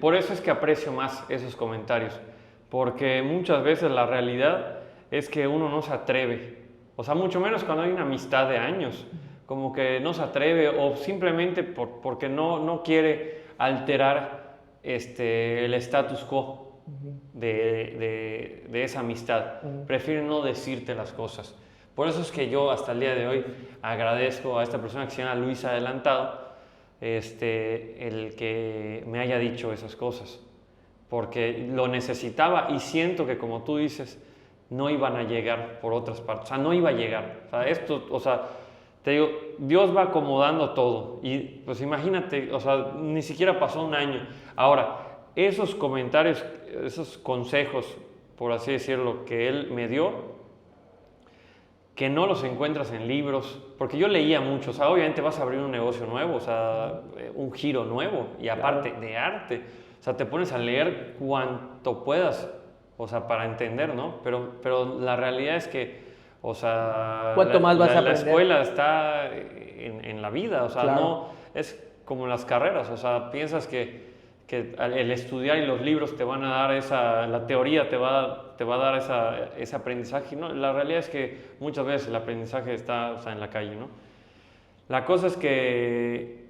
S1: por eso es que aprecio más esos comentarios, porque muchas veces la realidad es que uno no se atreve, o sea, mucho menos cuando hay una amistad de años, como que no se atreve o simplemente porque no quiere alterar el status quo de esa amistad, prefiere no decirte las cosas. Por eso es que yo hasta el día de hoy agradezco a esta persona que se llama Luis Adelantado, el que me haya dicho esas cosas, porque lo necesitaba y siento que, como tú dices, no iban a llegar por otras partes, o sea, no iba a llegar, o sea, esto, o sea, te digo, Dios va acomodando todo y pues imagínate, o sea, ni siquiera pasó un año. Ahora, esos comentarios, esos consejos, por así decirlo, que Él me dio, que no los encuentras en libros, porque yo leía mucho, o sea, obviamente vas a abrir un negocio nuevo, o sea, un giro nuevo, y aparte de arte, o sea, te pones a leer cuanto puedas, o sea, para entender, ¿no? Pero la realidad es que, o sea,
S2: ¿Cuánto más vas a
S1: la
S2: aprender?
S1: escuela está en la vida, o sea,
S2: Claro.
S1: no, es como las carreras, o sea, piensas que el estudiar y los libros te van a dar la teoría te va a dar ese aprendizaje. No, la realidad es que muchas veces el aprendizaje está, o sea, en la calle, ¿no? La cosa es que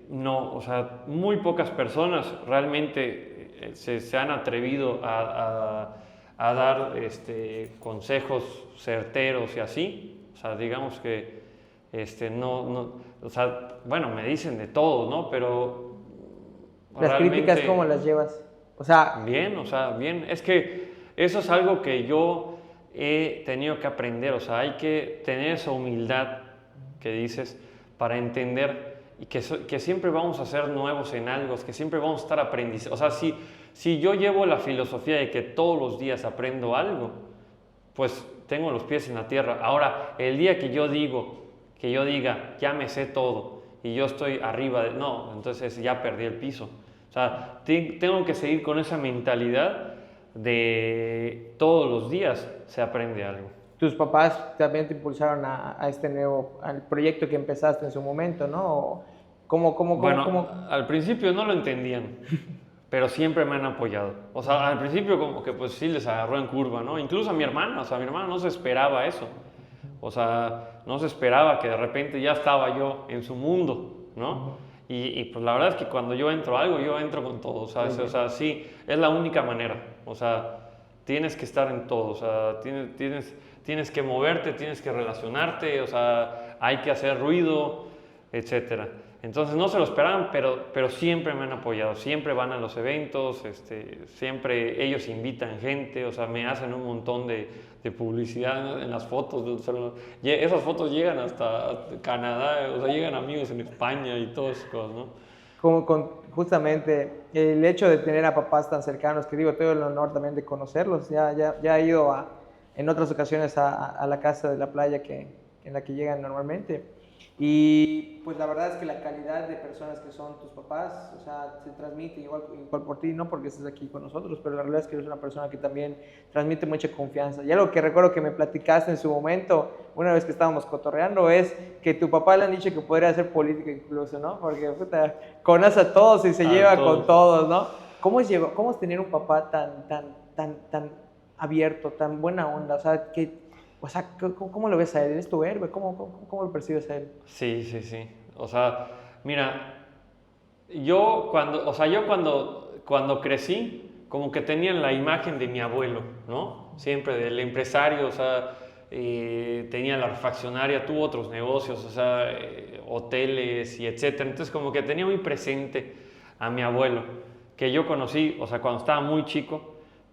S1: no, o sea, muy pocas personas realmente se han atrevido a dar consejos certeros y así. O sea, digamos que o sea, bueno, me dicen de todo, ¿no? Pero
S2: Las críticas, ¿cómo las llevas? O sea,
S1: bien, o sea, bien. Es que eso es algo que yo he tenido que aprender, o sea, hay que tener esa humildad que dices para entender y que siempre vamos a ser nuevos en algo, que siempre vamos a estar aprendiendo. O sea, si yo llevo la filosofía de que todos los días aprendo algo, pues tengo los pies en la tierra. Ahora, el día que yo diga, ya me sé todo y yo estoy arriba no, entonces ya perdí el piso. O sea, tengo que seguir con esa mentalidad de todos los días se aprende algo.
S2: tus papás también te impulsaron a este al proyecto que empezaste en su momento, ¿no? ¿O
S1: Bueno, al principio no lo entendían, pero siempre me han apoyado. O sea, al principio como que pues sí les agarró en curva, ¿no? Incluso a mi hermana, o sea, mi hermana no se esperaba eso. O sea, no se esperaba que de repente ya estaba yo en su mundo, ¿no? Y pues la verdad es que cuando yo entro a algo, yo entro con todo, ¿sabes? O sea, sí, es la única manera. O sea, tienes que estar en todo, o sea, tienes que moverte, tienes que relacionarte, o sea, hay que hacer ruido, etcétera. Entonces no se lo esperaban, pero siempre me han apoyado, siempre van a los eventos, siempre ellos invitan gente, o sea, me hacen un montón de publicidad en las fotos, esas fotos llegan hasta Canadá, o sea, llegan amigos en España y todas esas cosas, ¿no?
S2: Justamente el hecho de tener a papás tan cercanos, que digo, tengo el honor también de conocerlos, ya he ido en otras ocasiones a la casa de la playa en la que llegan normalmente. Y pues la verdad es que la calidad de personas que son tus papás, o sea, se transmite igual por ti, no porque estés aquí con nosotros, pero la realidad es que eres una persona que también transmite mucha confianza. Y algo que recuerdo que me platicaste en su momento, una vez que estábamos cotorreando, es que tu papá le han dicho que podría hacer política incluso, ¿no? Porque puta, conoce a todos y se lleva con todos, ¿no? ¿Cómo es tener un papá tan abierto, tan buena onda? O sea, ¿cómo lo ves a él? ¿Es tu héroe? ¿Cómo lo percibes a él?
S1: Sí, sí, sí. O sea, mira, yo cuando crecí, como que tenía la imagen de mi abuelo, ¿no? Siempre del empresario, o sea, tenía la refaccionaria, tuvo otros negocios, o sea, hoteles y etcétera. Entonces, como que tenía muy presente a mi abuelo, que yo conocí, o sea, cuando estaba muy chico,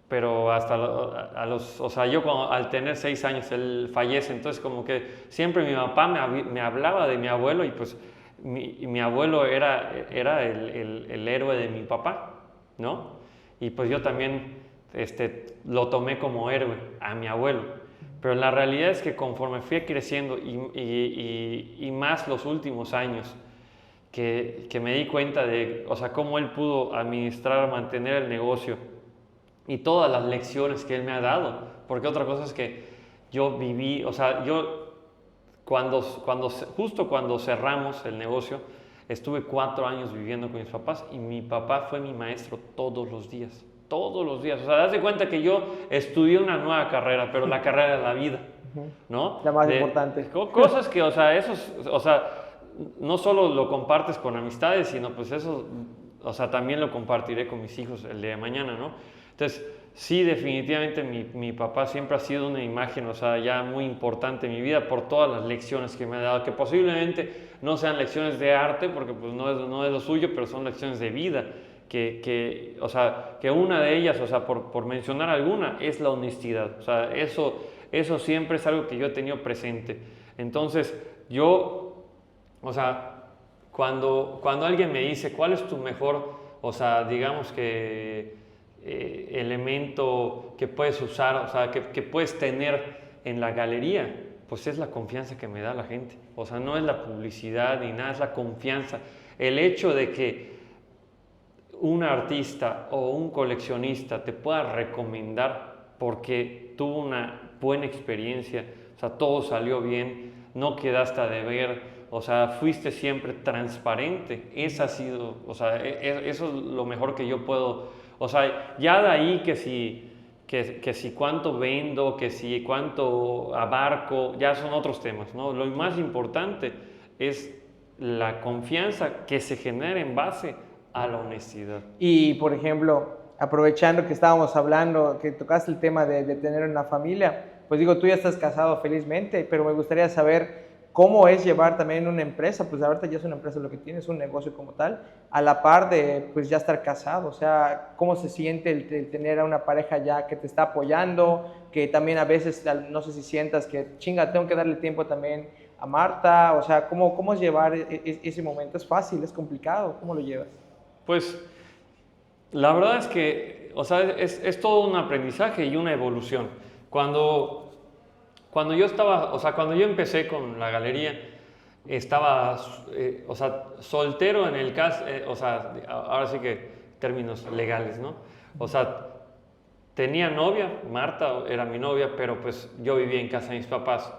S1: pero hasta o sea, al tener 6 años él fallece, entonces como que siempre mi papá me hablaba de mi abuelo y pues mi abuelo era el héroe de mi papá, ¿no? Y pues yo también lo tomé como héroe a mi abuelo. Pero la realidad es que conforme fui creciendo y más los últimos años, que me di cuenta de, o sea, cómo él pudo administrar, mantener el negocio y todas las lecciones que él me ha dado. Porque otra cosa es que yo viví, o sea, yo justo cuando cerramos el negocio, estuve 4 años viviendo con mis papás y mi papá fue mi maestro todos los días. Todos los días. O sea, das de cuenta que yo estudié una nueva carrera, pero la carrera de la vida, ¿no?
S2: La más importante.
S1: Cosas que, o sea, o sea, no solo lo compartes con amistades, sino pues eso, o sea, también lo compartiré con mis hijos el día de mañana, ¿no? Entonces, sí, definitivamente mi papá siempre ha sido una imagen, o sea, ya muy importante en mi vida por todas las lecciones que me ha dado, que posiblemente no sean lecciones de arte, porque pues no es lo suyo, pero son lecciones de vida, o sea, que una de ellas, o sea, por mencionar alguna, es la honestidad. O sea, eso siempre es algo que yo he tenido presente. Entonces, o sea, cuando alguien me dice, ¿cuál es tu mejor, o sea, digamos que elemento que puedes usar, o sea, que puedes tener en la galería? Pues es la confianza que me da la gente. O sea, no es la publicidad ni nada, es la confianza. El hecho de que un artista o un coleccionista te pueda recomendar porque tuvo una buena experiencia, o sea, todo salió bien, no quedaste a deber, o sea, fuiste siempre transparente. Esa ha sido, o sea, eso es lo mejor que yo puedo, o sea, ya de ahí que si cuánto vendo, que si cuánto abarco, ya son otros temas, ¿no? Lo más importante es la confianza que se genera en base a la honestidad.
S2: Y, por ejemplo, aprovechando que estábamos hablando, que tocaste el tema de tener una familia, pues digo, tú ya estás casado felizmente, pero me gustaría saber cómo es llevar también una empresa, pues ahorita ya es una empresa lo que tienes, un negocio como tal, a la par de pues ya estar casado, o sea, cómo se siente el tener a una pareja ya que te está apoyando, que también a veces, no sé si sientas que, chinga, tengo que darle tiempo también a Marta, o sea, cómo es llevar ese momento? ¿Es fácil? ¿Es complicado? ¿Cómo lo llevas?
S1: Pues la verdad es que, o sea, es todo un aprendizaje y una evolución. Cuando yo estaba, o sea, cuando yo empecé con la galería, estaba, o sea, soltero en el caso, o sea, ahora sí que términos legales, ¿no? O sea, tenía novia, Marta era mi novia, pero pues yo vivía en casa de mis papás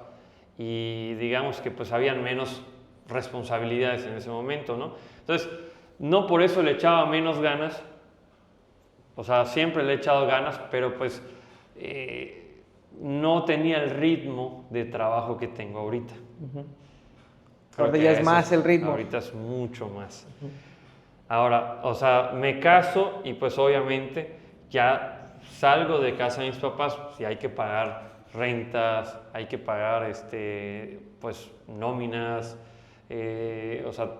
S1: y digamos que pues habían menos responsabilidades en ese momento, ¿no? Entonces, no por eso le echaba menos ganas, o sea, siempre le he echado ganas, pero pues no tenía el ritmo de trabajo que tengo ahorita.
S2: Ahorita ya es más el ritmo.
S1: Ahorita es mucho más. Ahora, o sea, me caso y pues obviamente ya salgo de casa de mis papás, si hay que pagar rentas, hay que pagar pues nóminas, o sea,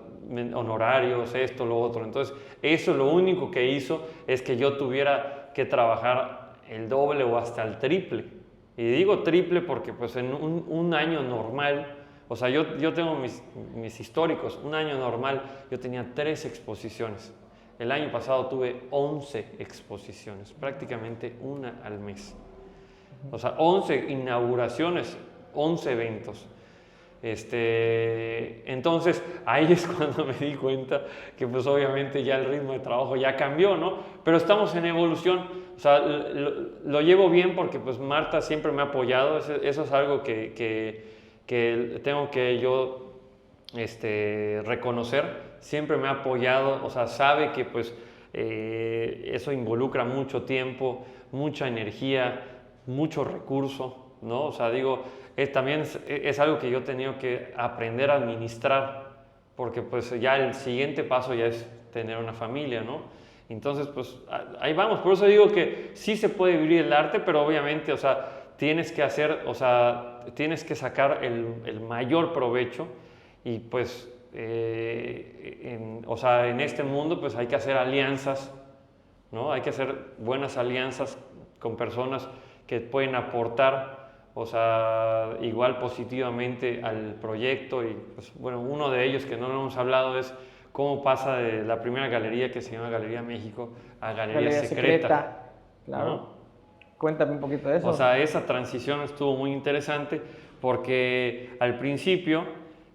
S1: honorarios, esto, lo otro. Entonces, eso lo único que hizo es que yo tuviera que trabajar el doble o hasta el triple. Y digo triple porque pues en un año normal, o sea, yo tengo mis históricos, un año normal yo tenía 3 exposiciones. El año pasado tuve 11 exposiciones, prácticamente una al mes. O sea, 11 inauguraciones, 11 eventos. Entonces, ahí es cuando me di cuenta que pues obviamente ya el ritmo de trabajo ya cambió, ¿no? Pero estamos en evolución, o sea, lo llevo bien porque pues Marta siempre me ha apoyado, eso es algo que tengo que yo reconocer, siempre me ha apoyado, o sea, sabe que pues eso involucra mucho tiempo, mucha energía, mucho recurso, ¿no? O sea, digo, también es algo que yo he tenido que aprender a administrar, porque pues ya el siguiente paso ya es tener una familia, ¿no? Entonces, pues ahí vamos, por eso digo que sí se puede vivir el arte, pero obviamente, o sea, tienes que hacer, o sea, tienes que sacar el mayor provecho y pues, o sea, en este mundo pues hay que hacer alianzas, ¿no? Hay que hacer buenas alianzas con personas que pueden aportar, o sea, igual positivamente al proyecto y pues, bueno, uno de ellos que no lo hemos hablado es cómo pasa de la primera galería que se llama Galería México a Galería Secreta.
S2: Claro.
S1: ¿No?
S2: Cuéntame un poquito de eso.
S1: O sea, esa transición estuvo muy interesante porque al principio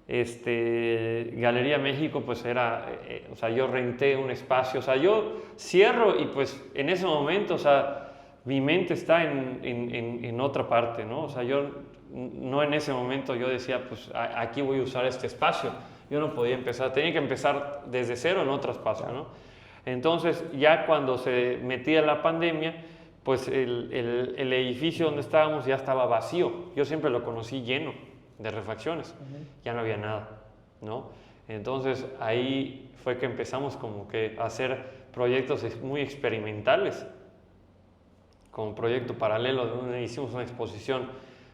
S1: Galería México pues era, o sea, yo renté un espacio, o sea, yo cierro y pues en ese momento, o sea, mi mente está en otra parte, ¿no? O sea, yo no en ese momento yo decía, pues aquí voy a usar este espacio. Yo no podía empezar, tenía que empezar desde cero en otro espacio, ¿no? Entonces, ya cuando se metía la pandemia, pues el edificio donde estábamos ya estaba vacío. Yo siempre lo conocí lleno de refacciones, ya no había nada, ¿no? Entonces, ahí fue que empezamos como que a hacer proyectos muy experimentales, como proyecto paralelo, donde hicimos una exposición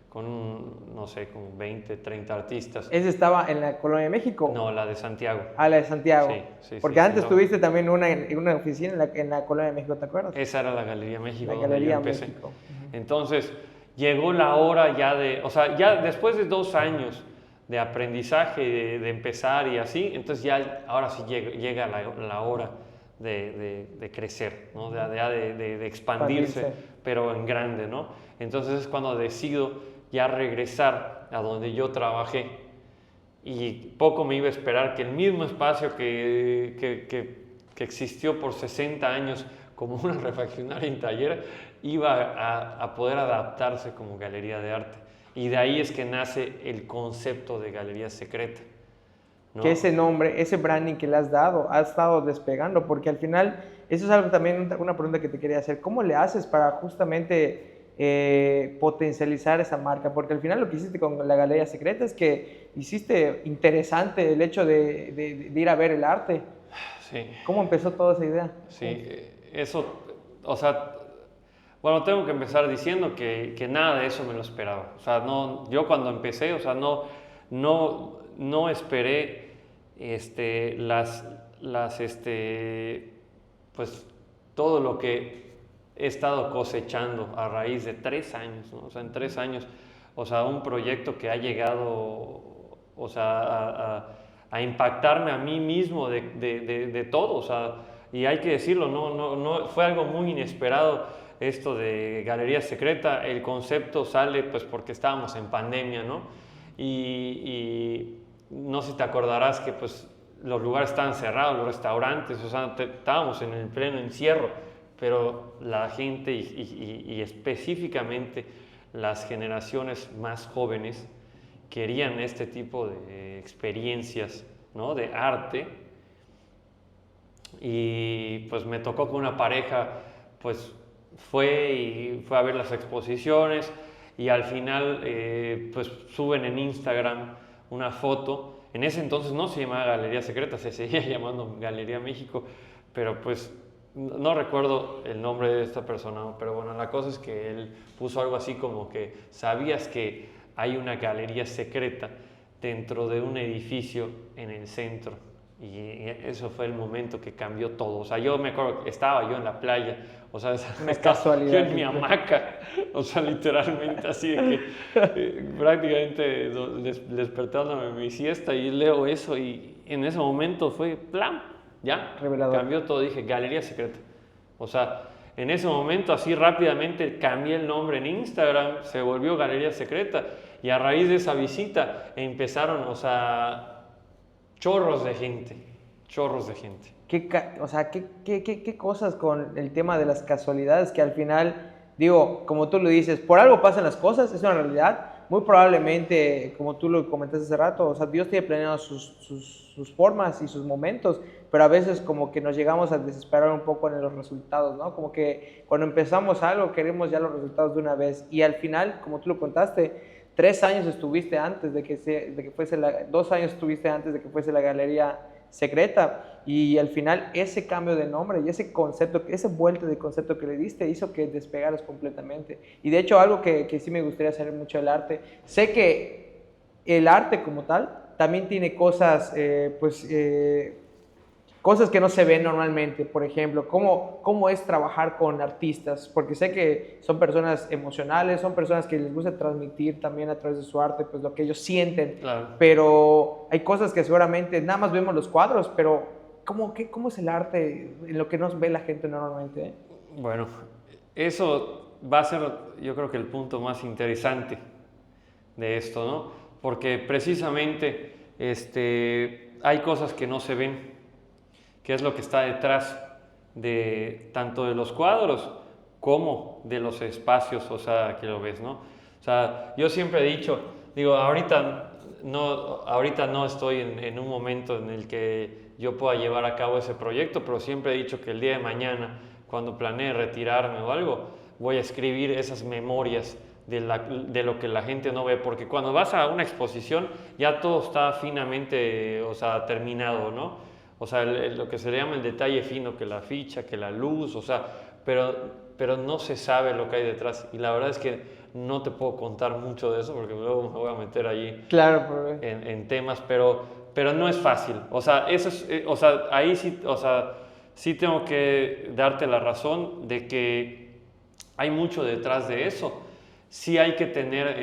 S1: con, no sé, con 20, 30 artistas.
S2: ¿Ese estaba en la Colonia de México?
S1: No, la de Santiago.
S2: Ah, la de Santiago.
S1: Sí, sí.
S2: Porque
S1: sí,
S2: antes tuviste también una oficina en la Colonia de México, ¿te acuerdas?
S1: Esa era la Galería México,
S2: La
S1: donde
S2: Galería
S1: yo empecé.
S2: México.
S1: Entonces, llegó la hora ya o sea, ya después de 2 años de aprendizaje, de empezar y así, entonces ya, ahora sí llega la hora de crecer, ¿no? de expandirse, pero en grande, ¿no? Entonces es cuando decido ya regresar a donde yo trabajé y poco me iba a esperar que el mismo espacio que existió por 60 años como una refaccionaria en taller iba a poder adaptarse como galería de arte. Y de ahí es que nace el concepto de Galería Secreta, ¿no?
S2: Que ese nombre, ese branding que le has dado, ha estado despegando, porque al final, eso es algo también, una pregunta que te quería hacer, ¿cómo le haces para justamente potencializar esa marca? Porque al final lo que hiciste con la Galería Secreta es que hiciste interesante el hecho de ir a ver el arte.
S1: Sí.
S2: ¿Cómo empezó toda esa idea?
S1: Sí, eso, o sea, bueno, tengo que empezar diciendo que nada de eso me lo esperaba. O sea, no, yo cuando empecé, o sea, no esperé pues todo lo que he estado cosechando a raíz de 3 años, ¿no? O sea, en 3 años, o sea, un proyecto que ha llegado, o sea, a impactarme a mí mismo de todo, o sea, y hay que decirlo, no, fue algo muy inesperado esto de Galería Secreta. El concepto sale pues porque estábamos en pandemia, ¿no? Y no sé si te acordarás que pues los lugares estaban cerrados, los restaurantes, o sea, estábamos en el pleno encierro, pero la gente y específicamente las generaciones más jóvenes querían este tipo de experiencias, ¿no? De arte. Y pues me tocó con una pareja, pues fue a ver las exposiciones y al final pues suben en Instagram una foto. En ese entonces no se llamaba Galería Secreta, se seguía llamando Galería México, pero pues no recuerdo el nombre de esta persona, pero bueno, la cosa es que él puso algo así como que ¿sabías que hay una galería secreta dentro de un edificio en el centro? Y eso fue el momento que cambió todo. O sea, yo me acuerdo que estaba yo en la playa, o sea, yo en mi hamaca, o sea, literalmente así de que prácticamente despertándome mi siesta y leo eso y en ese momento fue plan, ya,
S2: revelador.
S1: Cambió todo, dije Galería Secreta. O sea, en ese momento así rápidamente cambié el nombre en Instagram, se volvió Galería Secreta Y a raíz de esa visita empezaron, o sea, chorros de gente, chorros de gente.
S2: O sea, ¿qué cosas con el tema de las casualidades que al final, digo, como tú lo dices, por algo pasan las cosas, es una realidad. Muy probablemente, como tú lo comentaste hace rato, o sea, Dios tiene planeado sus formas y sus momentos, pero a veces como que nos llegamos a desesperar un poco en los resultados, ¿no? Como que cuando empezamos algo queremos ya los resultados de una vez y al final, como tú lo contaste, 3 años estuviste antes de que fuese 2 años estuviste antes de que fuese la Galería Secreta y al final ese cambio de nombre y ese concepto, ese vuelta de concepto que le diste hizo que despegaras completamente. Y de hecho algo que sí me gustaría saber mucho del arte, sé que el arte como tal también tiene cosas, cosas que no se ven normalmente. Por ejemplo, cómo es trabajar con artistas, porque sé que son personas emocionales, son personas que les gusta transmitir también a través de su arte pues lo que ellos sienten,
S1: Claro.
S2: pero hay cosas que seguramente nada más vemos los cuadros, pero ¿cómo es el arte en lo que nos ve la gente normalmente?
S1: Bueno, eso va a ser, yo creo que el punto más interesante de esto, ¿no? Porque precisamente hay cosas que no se ven, que es lo que está detrás de tanto de los cuadros como de los espacios, o sea, que lo ves, ¿no? O sea, yo siempre he dicho, digo, ahorita no estoy en un momento en el que yo pueda llevar a cabo ese proyecto, pero siempre he dicho que el día de mañana, cuando planee retirarme o algo, voy a escribir esas memorias de lo que la gente no ve, porque cuando vas a una exposición ya todo está finamente, o sea, terminado, ¿no? O sea, lo que se le llama el detalle fino, que la ficha, que la luz, o sea, pero no se sabe lo que hay detrás. Y la verdad es que no te puedo contar mucho de eso porque luego me voy a meter allí
S2: Claro,
S1: en temas, pero no es fácil. O sea, eso es, o sea, ahí sí, o sea, sí tengo que darte la razón de que hay mucho detrás de eso. Sí hay que tener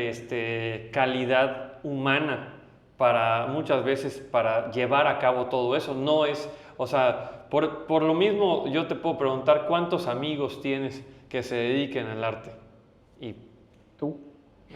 S1: calidad humana para muchas veces para llevar a cabo todo eso. No es, o sea, por lo mismo yo te puedo preguntar cuántos amigos tienes que se dediquen al arte. Y
S2: tú.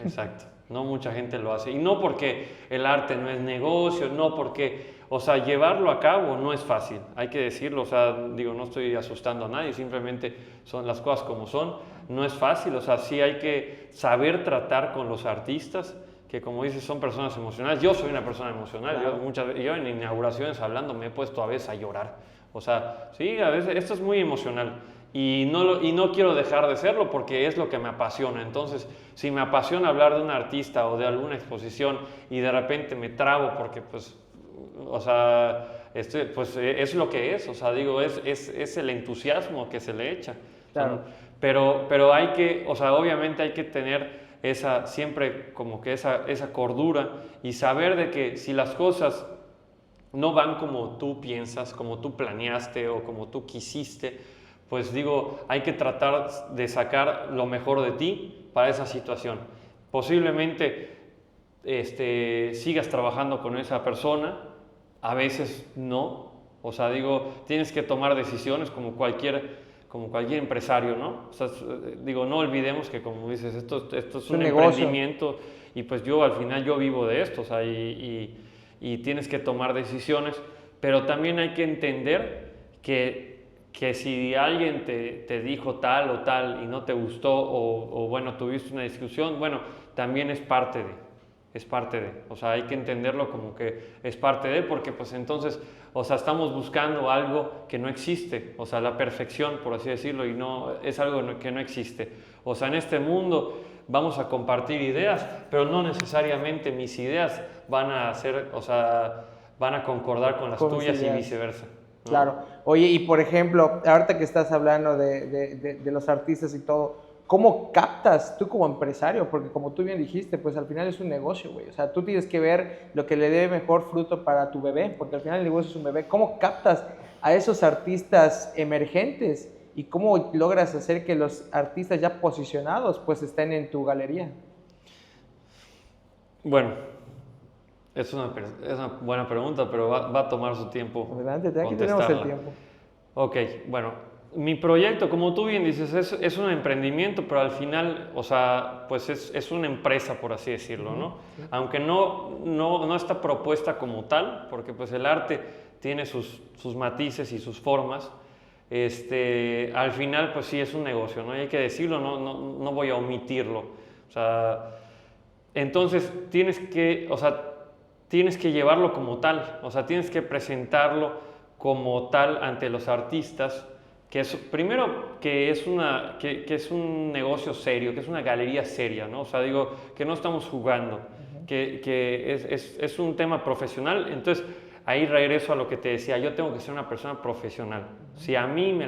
S1: exacto, no mucha gente lo hace. Y no porque el arte no es negocio, no porque, o sea, llevarlo a cabo no es fácil, hay que decirlo, o sea, digo, no estoy asustando a nadie, simplemente son las cosas como son, no es fácil, o sea, sí hay que saber tratar con los artistas, que como dices son personas emocionales. Yo soy una persona emocional,
S2: Claro.
S1: yo en inauguraciones hablando me he puesto a veces a llorar, o sea, sí, a veces esto es muy emocional. Y no quiero dejar de serlo porque es lo que me apasiona. Entonces, si me apasiona hablar de un artista o de alguna exposición y de repente me trabo porque, pues, o sea, pues es lo que es. O sea, digo, es el entusiasmo que se le echa.
S2: Claro.
S1: Pero hay que, o sea, obviamente hay que tener siempre como que esa cordura y saber de que si las cosas no van como tú piensas, como tú planeaste o como tú quisiste, pues digo, hay que tratar de sacar lo mejor de ti para esa situación. Posiblemente sigas trabajando con esa persona, a veces no, o sea, digo, tienes que tomar decisiones como cualquier empresario, ¿no? O sea, digo, no olvidemos que como dices, esto es un emprendimiento y pues yo al final yo vivo de esto, o sea, y tienes que tomar decisiones, pero también hay que entender que si alguien te dijo tal o tal y no te gustó o bueno, tuviste una discusión, bueno, también es parte de, o sea, hay que entenderlo como que es parte de, porque pues entonces, o sea, estamos buscando algo que no existe, o sea, la perfección, por así decirlo, y no, es algo que no existe. O sea, en este mundo vamos a compartir ideas, pero no necesariamente mis ideas van a ser, o sea, van a concordar con las tuyas y viceversa, ¿no?
S2: Claro. Oye, y por ejemplo, ahorita que estás hablando de los artistas y todo, ¿cómo captas tú como empresario? Porque como tú bien dijiste, pues al final es un negocio, güey. O sea, tú tienes que ver lo que le dé mejor fruto para tu bebé, porque al final el negocio es un bebé. ¿Cómo captas a esos artistas emergentes y cómo logras hacer que los artistas ya posicionados pues estén en tu galería?
S1: Bueno, es una buena pregunta, pero va a tomar su tiempo
S2: Adelante, aquí tenemos el
S1: contestarla.
S2: tiempo.
S1: Ok, bueno, mi proyecto, como tú bien dices, es un emprendimiento, pero al final, o sea, pues es una empresa, por así decirlo, ¿no?
S2: Sí.
S1: Aunque no está propuesta como tal, porque pues el arte tiene sus matices y sus formas, al final pues sí es un negocio, ¿no? Y hay que decirlo, no voy a omitirlo. O sea, entonces tienes que llevarlo como tal, o sea, tienes que presentarlo como tal ante los artistas, que es, primero, que es un negocio serio, que es una galería seria, ¿no? O sea, digo, que no estamos jugando, que es un tema profesional. Entonces, ahí regreso a lo que te decía, yo tengo que ser una persona profesional. Si a mí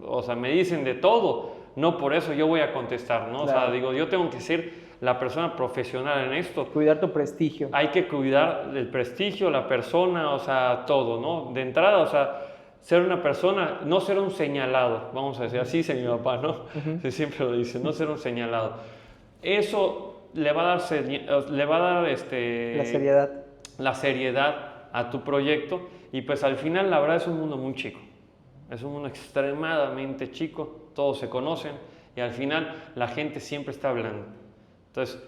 S1: o sea, me dicen de todo, no por eso yo voy a contestar, ¿no?
S2: Claro.
S1: O sea, digo, yo tengo que ser la persona profesional en esto.
S2: Cuidar tu prestigio.
S1: Hay que cuidar el prestigio, la persona, o sea, todo, ¿no? De entrada, o sea, ser una persona, no ser un señalado, vamos a decir, así dice mi papá, ¿no? Sí, siempre lo dice, no ser un señalado. Eso le va a dar la seriedad a tu proyecto, y pues al final la verdad es un mundo muy chico, es un mundo extremadamente chico, todos se conocen y al final la gente siempre está hablando. Entonces,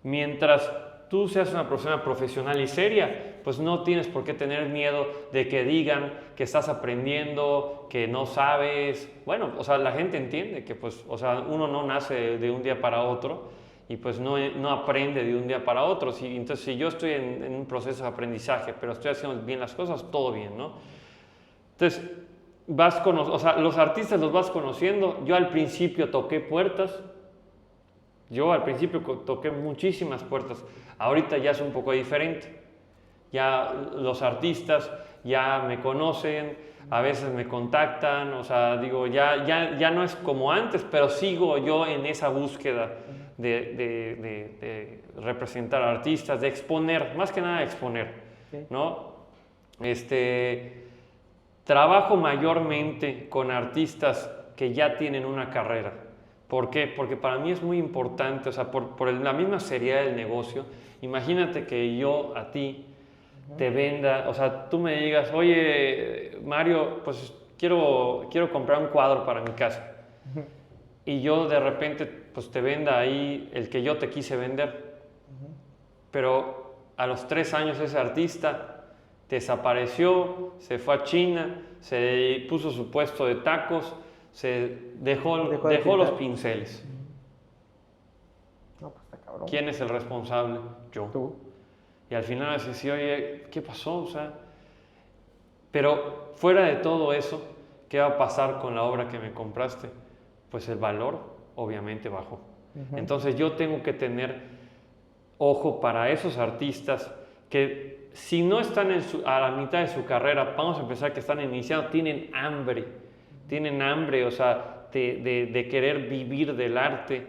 S1: mientras tú seas una persona profesional y seria, pues no tienes por qué tener miedo de que digan que estás aprendiendo, que no sabes. Bueno, o sea, la gente entiende que pues, o sea, uno no nace de un día para otro y pues no aprende de un día para otro. Entonces, si yo estoy en un proceso de aprendizaje, pero estoy haciendo bien las cosas, todo bien, ¿no? Entonces, o sea, los artistas los vas conociendo. Yo al principio toqué puertas. Yo al principio toqué muchísimas puertas, ahorita ya es un poco diferente. Ya los artistas ya me conocen, a veces me contactan, o sea, digo, ya no es como antes, pero sigo yo en esa búsqueda de representar a artistas, de exponer, más que nada exponer, ¿no? Trabajo mayormente con artistas que ya tienen una carrera. ¿Por qué? Porque para mí es muy importante, o sea, por la misma seriedad del negocio. Imagínate que yo a ti te venda, o sea, tú me digas, oye, Mario, pues quiero comprar un cuadro para mi casa. Y yo de repente, pues te venda ahí el que yo te quise vender. Pero a los 3 años ese artista desapareció, se fue a China, se puso su puesto de tacos, se dejó los pinceles.
S2: No, pues está cabrón.
S1: ¿Quién es el responsable? Yo.
S2: Tú.
S1: Y al final vas a decir, oye, ¿qué pasó? O sea, pero fuera de todo eso, ¿qué va a pasar con la obra que me compraste? Pues el valor obviamente bajó. Entonces yo tengo que tener ojo para esos artistas que si no están a la mitad de su carrera, vamos a empezar que están iniciando, tienen hambre, o sea, de querer vivir del arte,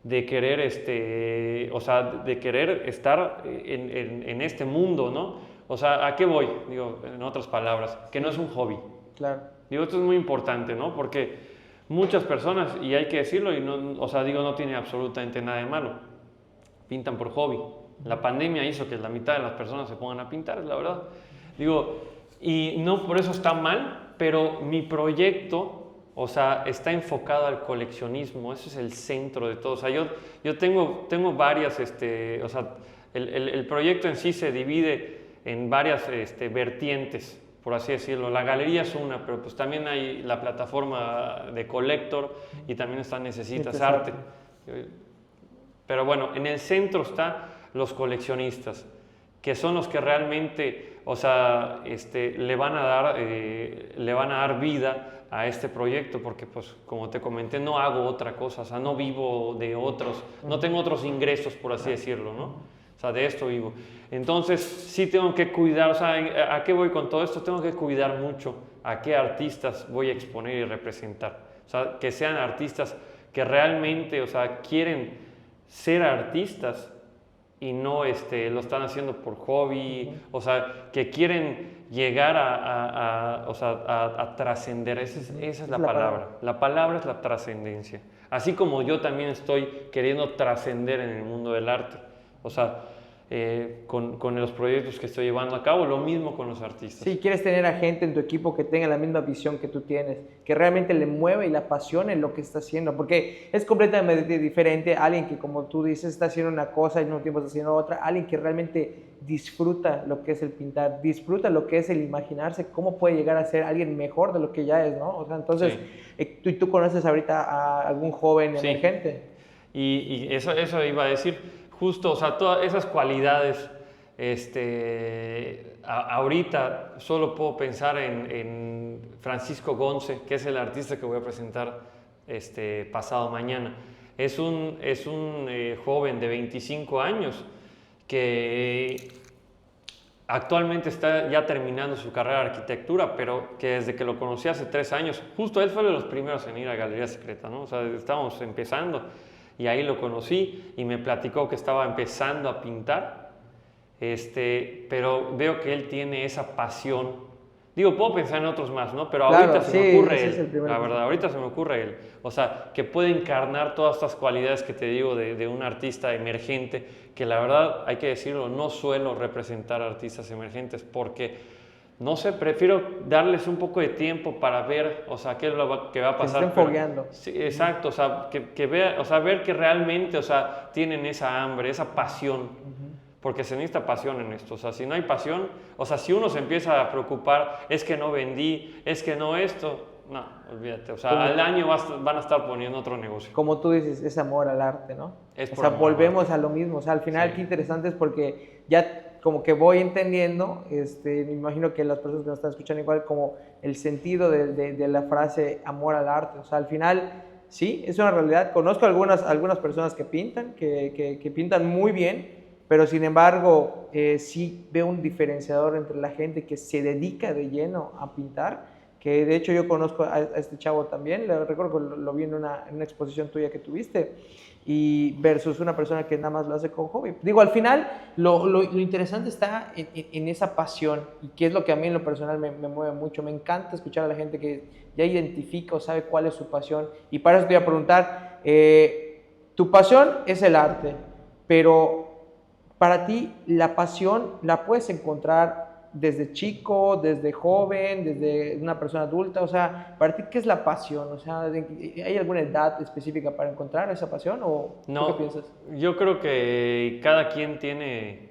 S1: de querer, o sea, de querer estar en este mundo, ¿no? O sea, ¿a qué voy? Digo, en otras palabras, que no es un hobby.
S2: Claro.
S1: Digo, esto es muy importante, ¿no? Porque muchas personas, y hay que decirlo, y no, o sea, digo, no tiene absolutamente nada de malo, pintan por hobby. La pandemia hizo que la mitad de las personas se pongan a pintar, la verdad. Digo, y no por eso está mal, pero mi proyecto, o sea, está enfocado al coleccionismo, ese es el centro de todo. O sea, yo tengo varias, o sea, el proyecto en sí se divide en varias vertientes, por así decirlo. La galería es una, pero pues también hay la plataforma de Collector y también necesitas arte. Pero bueno, en el centro están los coleccionistas, que son los que realmente, o sea, le van a dar vida a este proyecto, porque pues como te comenté, no hago otra cosa, o sea, no vivo de otros, no tengo otros ingresos, por así decirlo, ¿no? O sea, de esto vivo. Entonces, sí tengo que cuidar, o sea, ¿a qué voy con todo esto? Tengo que cuidar mucho a qué artistas voy a exponer y representar. O sea, que sean artistas que realmente, o sea, quieren ser artistas y no lo están haciendo por hobby, o sea, que quieren llegar a trascender. Esa es la palabra. La palabra es la trascendencia. Así como yo también estoy queriendo trascender en el mundo del arte. O sea, con los proyectos que estoy llevando a cabo, lo mismo con los artistas.
S2: Sí, quieres tener a gente en tu equipo que tenga la misma visión que tú tienes, que realmente le mueva y le apasione lo que está haciendo, porque es completamente diferente a alguien que, como tú dices, está haciendo una cosa y al mismo tiempo está haciendo otra, alguien que realmente disfruta lo que es el pintar, disfruta lo que es el imaginarse cómo puede llegar a ser alguien mejor de lo que ya es, ¿no? O sea, entonces, tú conoces ahorita a algún joven emergente.
S1: Y eso iba a decir. Justo, o sea, todas esas cualidades, ahorita solo puedo pensar en Francisco Gonce, que es el artista que voy a presentar pasado mañana. Es un joven de 25 años que actualmente está ya terminando su carrera de arquitectura, pero que desde que lo conocí hace 3 años, justo él fue de los primeros en ir a Galería Secreta, ¿no? O sea, estábamos empezando. Y ahí lo conocí y me platicó que estaba empezando a pintar, pero veo que él tiene esa pasión. Digo, puedo pensar en otros más, ¿no? Pero
S2: Claro,
S1: ahorita se me ocurre
S2: ese
S1: él, la verdad, ahorita se me ocurre él. O sea, que puede encarnar todas estas cualidades que te digo de un artista emergente, que la verdad, hay que decirlo, no suelo representar artistas emergentes porque... No sé, prefiero darles un poco de tiempo para ver, o sea, qué es lo que va a pasar.
S2: Que estén fogueando.
S1: Sí, exacto, o sea, que vea, o sea, ver que realmente, o sea, tienen esa hambre, esa pasión, porque se necesita pasión en esto. O sea, si no hay pasión, o sea, si uno se empieza a preocupar, es que no vendí, es que no esto, no, olvídate. O sea, al año van a estar poniendo otro negocio.
S2: Como tú dices, es amor al arte, ¿no?
S1: Es
S2: o sea, volvemos a lo mismo. O sea, al final, qué interesante es porque ya como que voy entendiendo, me imagino que las personas que nos están escuchando igual, como el sentido de la frase amor al arte. O sea, al final, sí, es una realidad. Conozco algunas personas que pintan, que pintan muy bien, pero sin embargo, sí veo un diferenciador entre la gente que se dedica de lleno a pintar, que de hecho yo conozco a este chavo también, recuerdo que lo vi en una exposición tuya que tuviste, y versus una persona que nada más lo hace con hobby. Digo, al final, lo interesante está en esa pasión, y que es lo que a mí en lo personal me mueve mucho. Me encanta escuchar a la gente que ya identifica o sabe cuál es su pasión, y para eso te voy a preguntar, tu pasión es el arte, pero para ti la pasión la puedes encontrar desde chico, desde joven, desde una persona adulta. O sea, ¿para ti qué es la pasión? O sea, ¿hay alguna edad específica para encontrar esa pasión o
S1: no,
S2: ¿tú qué piensas?
S1: Yo creo que cada quien tiene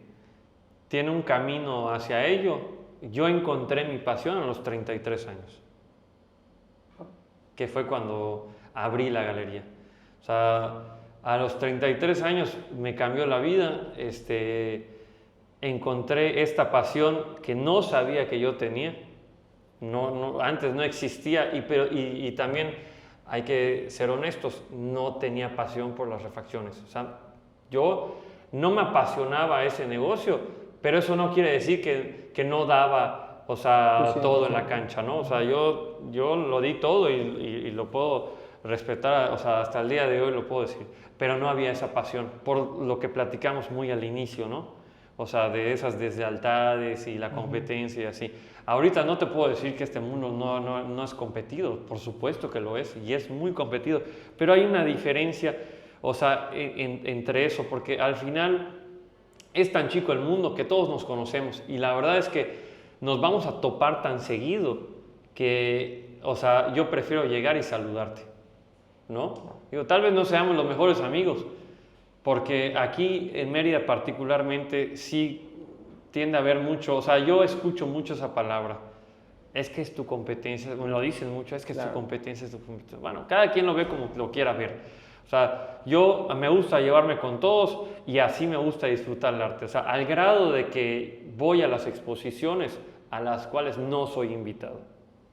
S1: un camino hacia ello. Yo encontré mi pasión a los 33 años, que fue cuando abrí la galería. O sea, a los 33 años me cambió la vida, encontré esta pasión que no sabía que yo tenía, antes no existía, y también hay que ser honestos, no tenía pasión por las refacciones. O sea, yo no me apasionaba ese negocio, pero eso no quiere decir que no daba, o sea, sí, todo en la cancha, ¿no? O sea, yo lo di todo y lo puedo respetar, o sea, hasta el día de hoy lo puedo decir, pero no había esa pasión, por lo que platicamos muy al inicio, ¿no? O sea, de esas deslealtades y la competencia y así. Ahorita no te puedo decir que este mundo no es competido, por supuesto que lo es, y es muy competido, pero hay una diferencia, o sea, entre eso, porque al final es tan chico el mundo que todos nos conocemos, y la verdad es que nos vamos a topar tan seguido que, o sea, yo prefiero llegar y saludarte, ¿no? Digo, tal vez no seamos los mejores amigos, porque aquí en Mérida particularmente sí tiende a haber mucho, o sea, yo escucho mucho esa palabra, es que es tu competencia, me lo dicen mucho, es que es tu competencia, es tu competencia. Bueno, cada quien lo ve como lo quiera ver. O sea, yo me gusta llevarme con todos y así me gusta disfrutar el arte. O sea, al grado de que voy a las exposiciones a las cuales no soy invitado,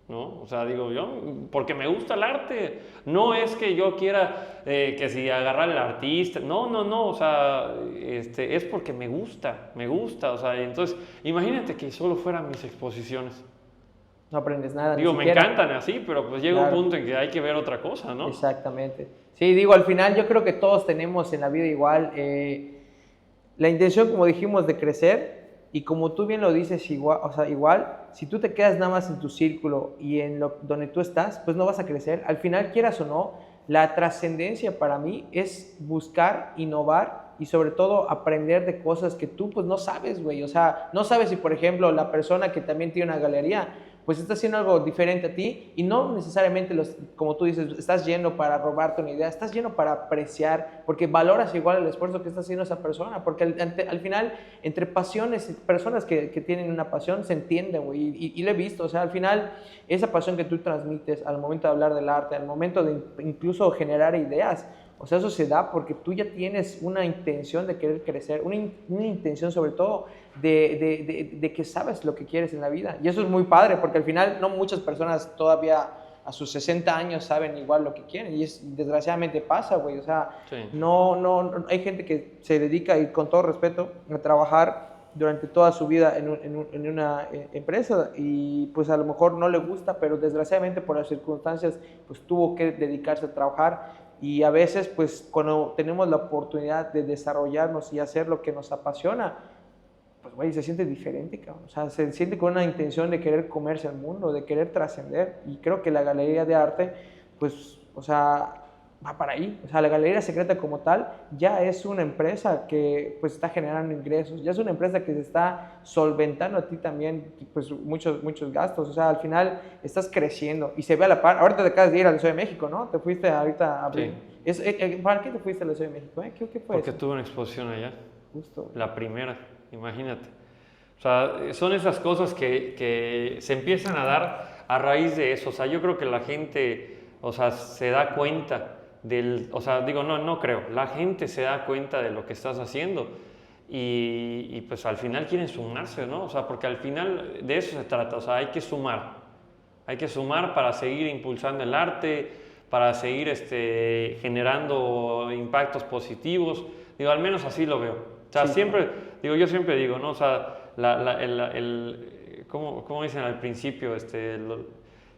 S1: ¿no? O sea, digo yo, porque me gusta el arte, no es que yo quiera que si agarrar al artista, no, o sea, es porque me gusta, o sea, entonces, imagínate que solo fueran mis exposiciones.
S2: No aprendes nada.
S1: Digo, me encantan así, pero pues llega un punto en que hay que ver otra cosa, ¿no?
S2: Exactamente. Sí, digo, al final yo creo que todos tenemos en la vida igual la intención, como dijimos, de crecer. Y como tú bien lo dices, igual, o sea, igual, si tú te quedas nada más en tu círculo y en donde tú estás, pues no vas a crecer. Al final, quieras o no, la trascendencia para mí es buscar, innovar y sobre todo aprender de cosas que tú pues no sabes, güey. O sea, no sabes si, por ejemplo, la persona que también tiene una galería, pues está haciendo algo diferente a ti y no necesariamente, como tú dices, estás yendo para robarte una idea, estás yendo para apreciar, porque valoras igual el esfuerzo que está haciendo esa persona, porque al final, entre pasiones y personas que tienen una pasión, se entienden, güey, y lo he visto, o sea, al final, esa pasión que tú transmites al momento de hablar del arte, al momento de incluso generar ideas, o sea, eso se da porque tú ya tienes una intención de querer crecer, una intención sobre todo de que sabes lo que quieres en la vida. Y eso es muy padre porque al final no muchas personas todavía a sus 60 años saben igual lo que quieren. Y desgraciadamente pasa, güey. O sea,
S1: Sí.
S2: no, hay gente que se dedica, y con todo respeto, a trabajar durante toda su vida en una empresa y pues a lo mejor no le gusta, pero desgraciadamente por las circunstancias pues tuvo que dedicarse a trabajar y a veces pues cuando tenemos la oportunidad de desarrollarnos y hacer lo que nos apasiona, pues güey, se siente diferente, cabrón. O sea, se siente con una intención de querer comerse al mundo, de querer trascender y creo que la galería de arte pues, o sea, va para ahí. O sea, la Galería Secreta como tal ya es una empresa que pues está generando ingresos, ya es una empresa que se está solventando a ti también pues muchos gastos. O sea, al final estás creciendo y se ve a la par. Ahorita te acabas de ir a la Ciudad de México, ¿no? Te fuiste ahorita a abrir.
S1: Sí.
S2: ¿Para qué te fuiste a la Ciudad de México? ¿Qué fue
S1: Porque
S2: eso?
S1: tuve una exposición allá,
S2: Justo.
S1: la primera, imagínate. O sea, son esas cosas que se empiezan a dar a raíz de eso. O sea, yo creo que la gente, o sea, se da cuenta o sea, digo, no creo, la gente se da cuenta de lo que estás haciendo y pues al final quieren sumarse, ¿no? O sea, porque al final de eso se trata, o sea, hay que sumar para seguir impulsando el arte, para seguir generando impactos positivos, digo, al menos así lo veo. O sea,
S2: Sí,
S1: yo siempre digo, ¿no? O sea, ¿cómo dicen al principio?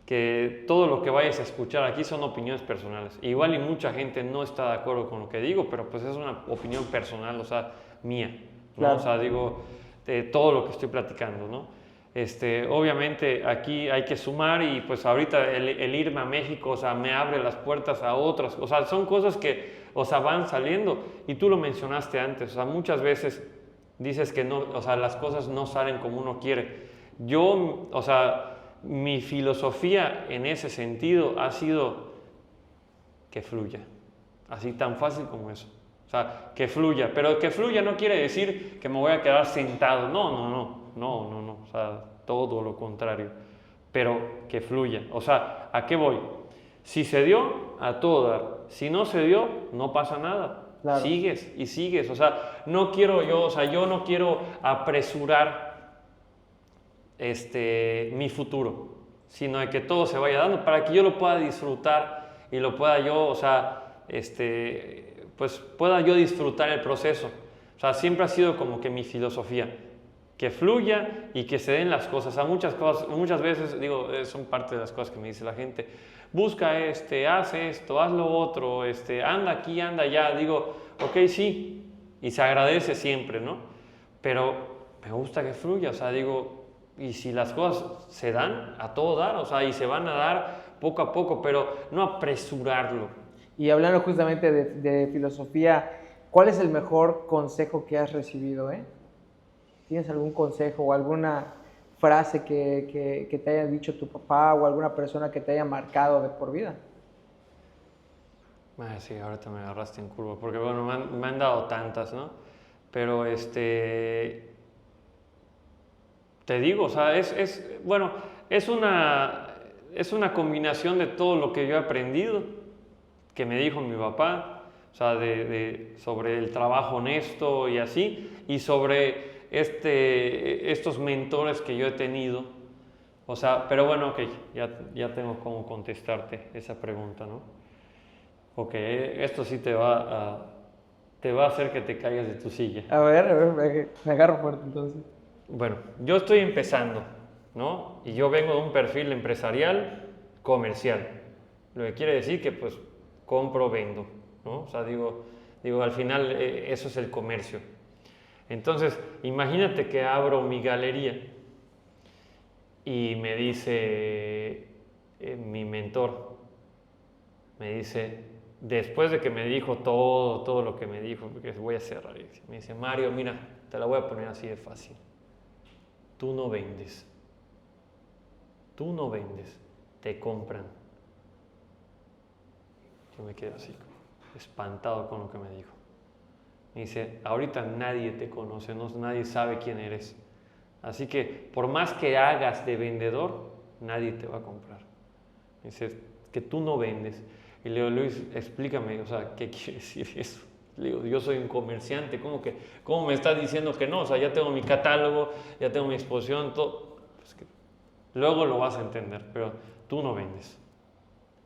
S1: Que todo lo que vayas a escuchar aquí son opiniones personales. Igual y mucha gente no está de acuerdo con lo que digo, pero pues es una opinión personal, o sea, mía, ¿no?
S2: claro.
S1: O sea, digo, todo lo que estoy platicando, ¿no? Obviamente aquí hay que sumar y pues ahorita el irme a México, o sea, me abre las puertas a otras, o sea, son cosas que, o sea, van saliendo y tú lo mencionaste antes, o sea, muchas veces dices que no, o sea, las cosas no salen como uno quiere. Yo, o sea, mi filosofía en ese sentido ha sido que fluya, así tan fácil como eso. O sea, que fluya, pero que fluya no quiere decir que me voy a quedar sentado, no, o sea, todo lo contrario, pero que fluya. O sea, ¿a qué voy? Si se dio, a todo dar. Si no se dio, no pasa nada.
S2: Claro.
S1: Sigues y sigues. O sea, yo no quiero apresurar mi futuro, sino de que todo se vaya dando para que yo lo pueda disfrutar y lo pueda yo, o sea, pues pueda yo disfrutar el proceso. O sea, siempre ha sido como que mi filosofía, que fluya y que se den las cosas. A muchas veces, digo, son parte de las cosas que me dice la gente, busca haz esto, haz lo otro, anda aquí, anda allá. Digo, ok, sí, y se agradece siempre, ¿no? Pero me gusta que fluya, o sea, digo, y si las cosas se dan, a todo dar, o sea, y se van a dar poco a poco, pero no apresurarlo.
S2: Y hablando justamente de filosofía, ¿cuál es el mejor consejo que has recibido, ¿Tienes algún consejo o alguna frase que te haya dicho tu papá o alguna persona que te haya marcado de por vida?
S1: Sí, ahorita me agarraste en curva, porque bueno, me han dado tantas, ¿no? Pero te digo, o sea, bueno, es una combinación de todo lo que yo he aprendido, que me dijo mi papá, o sea, sobre el trabajo honesto y así, y sobre estos mentores que yo he tenido. O sea, pero bueno, ok, ya tengo cómo contestarte esa pregunta, ¿no? Ok, esto sí te va a hacer que te caigas de tu silla.
S2: A ver, me agarro fuerte entonces.
S1: Bueno, yo estoy empezando, ¿no? Y yo vengo de un perfil empresarial comercial. Lo que quiere decir que pues compro, vendo, ¿no? O sea, digo al final eso es el comercio. Entonces, imagínate que abro mi galería y me dice mi mentor, me dice, después de que me dijo todo lo que me dijo, porque voy a cerrar, me dice, Mario, mira, te la voy a poner así de fácil. Tú no vendes, te compran. Yo me quedé así, espantado con lo que me dijo. Me dice, ahorita nadie te conoce, nadie sabe quién eres. Así que por más que hagas de vendedor, nadie te va a comprar. Me dice, que tú no vendes. Y le digo, Luis, explícame, o sea, ¿qué quiere decir eso? Le digo, yo soy un comerciante, ¿cómo me estás diciendo que no? O sea, ya tengo mi catálogo, ya tengo mi exposición, todo. Pues que luego lo vas a entender, pero tú no vendes.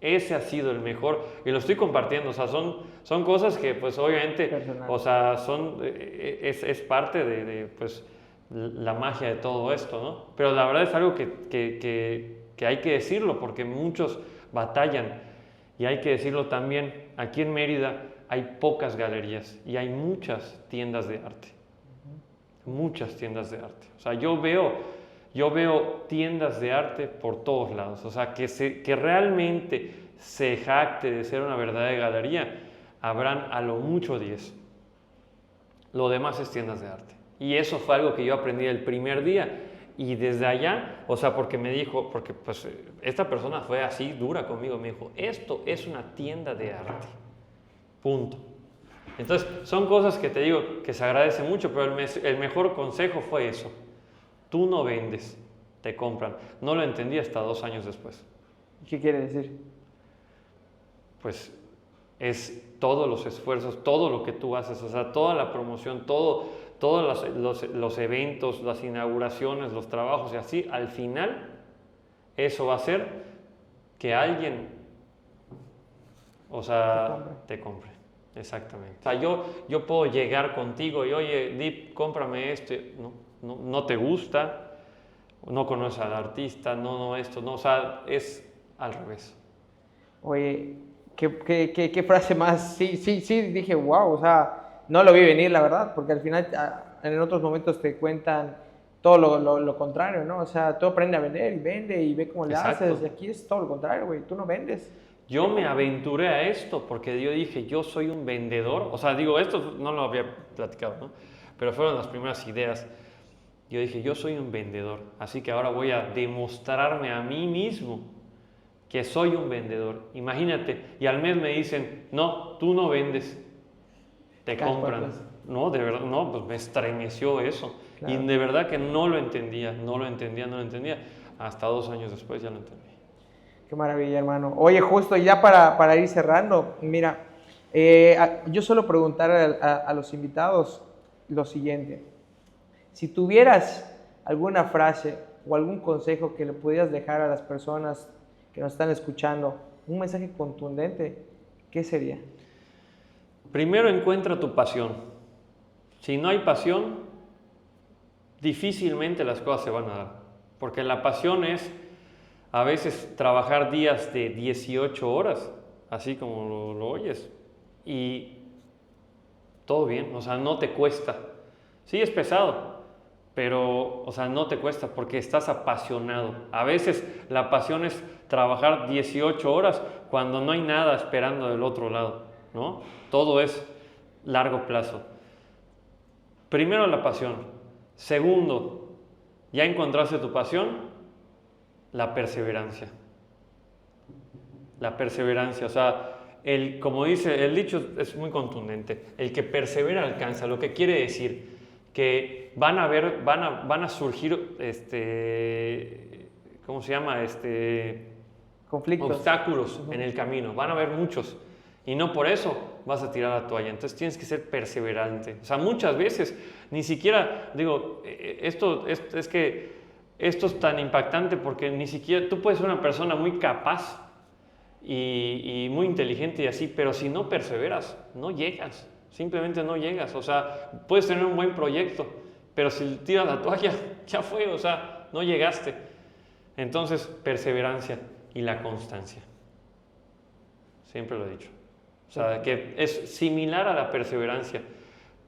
S1: Ese ha sido el mejor, y lo estoy compartiendo, o sea, son cosas que pues obviamente,
S2: personal.
S1: o sea, es parte de pues la magia de todo esto, ¿no? Pero la verdad es algo que hay que decirlo, porque muchos batallan, y hay que decirlo también, aquí en Mérida hay pocas galerías, y hay muchas tiendas de arte, muchas tiendas de arte, o sea, yo veo tiendas de arte por todos lados, o sea, que realmente se jacte de ser una verdadera galería, habrán a lo mucho 10. Lo demás es tiendas de arte. Y eso fue algo que yo aprendí el primer día. Y desde allá, o sea, porque me dijo, porque pues esta persona fue así dura conmigo, me dijo, esto es una tienda de arte. Punto. Entonces, son cosas que te digo que se agradece mucho, pero el mejor consejo fue eso. Tú no vendes, te compran. No lo entendí hasta 2 años después.
S2: ¿Qué quiere decir?
S1: Pues es todos los esfuerzos, todo lo que tú haces, o sea, toda la promoción, todos los eventos, las inauguraciones, los trabajos y así, al final, eso va a hacer que alguien, o sea, te compre. Exactamente. O sea, yo puedo llegar contigo y, oye, Dip, cómprame esto. No te gusta, no conoces al artista, o sea, es al revés.
S2: Oye, ¿qué frase más? Sí, dije, wow, o sea, no lo vi venir, la verdad, porque al final en otros momentos te cuentan todo lo contrario, ¿no? O sea, tú aprendes a vender y vende y ve cómo le haces, y aquí es todo lo contrario, güey, tú no vendes.
S1: Yo me aventuré a esto porque yo dije, yo soy un vendedor, o sea, digo, esto no lo había platicado, ¿no? Pero fueron las primeras ideas. Yo dije, yo soy un vendedor, así que ahora voy a demostrarme a mí mismo que soy un vendedor. Imagínate, y al mes me dicen, no, tú no vendes, te compran. No, de verdad, no, pues me estremeció eso. Claro. Y de verdad que no lo entendía. Hasta 2 años después ya lo entendí.
S2: Qué maravilla, hermano. Oye, justo ya para ir cerrando, mira, yo suelo preguntar a los invitados lo siguiente. Si tuvieras alguna frase o algún consejo que le pudieras dejar a las personas que nos están escuchando, un mensaje contundente, ¿qué sería?
S1: Primero encuentra tu pasión. Si no hay pasión, difícilmente las cosas se van a dar. Porque la pasión es a veces trabajar días de 18 horas, así como lo oyes, y todo bien, o sea, no te cuesta. Sí es pesado, pero, o sea, no te cuesta porque estás apasionado. A veces la pasión es trabajar 18 horas cuando no hay nada esperando del otro lado, ¿no? Todo es largo plazo. Primero la pasión. Segundo, ya encontraste tu pasión, la perseverancia. La perseverancia, o sea, como dice el dicho, es muy contundente. El que persevera alcanza, lo que quiere decir que van a surgir, ¿cómo se llama?
S2: Conflictos.
S1: Obstáculos en el camino, van a haber muchos. Y no por eso vas a tirar la toalla. Entonces tienes que ser perseverante. O sea, muchas veces, ni siquiera, digo, esto es tan impactante porque ni siquiera, tú puedes ser una persona muy capaz y muy inteligente y así, pero si no perseveras, no llegas. Simplemente no llegas. O sea, puedes tener un buen proyecto, pero si tiras la toalla, ya fue, o sea, no llegaste. Entonces, perseverancia y la constancia. Siempre lo he dicho. O sea, que es similar a la perseverancia,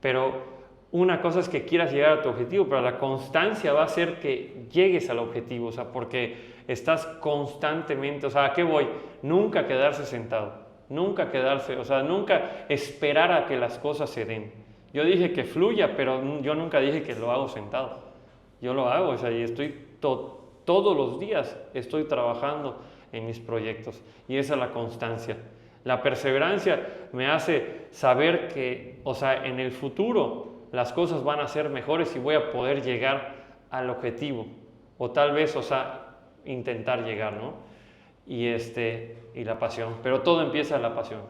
S1: pero una cosa es que quieras llegar a tu objetivo, pero la constancia va a hacer que llegues al objetivo, o sea, porque estás constantemente, o sea, ¿a qué voy? Nunca quedarse sentado. nunca quedarse, o sea, nunca esperar a que las cosas se den. Yo dije que fluya, pero yo nunca dije que lo hago sentado. Yo lo hago, o sea, y estoy todos los días estoy trabajando en mis proyectos y esa es la constancia. La perseverancia me hace saber que, o sea, en el futuro las cosas van a ser mejores y voy a poder llegar al objetivo o tal vez, o sea, intentar llegar, ¿no? Y la pasión, pero todo empieza en la pasión.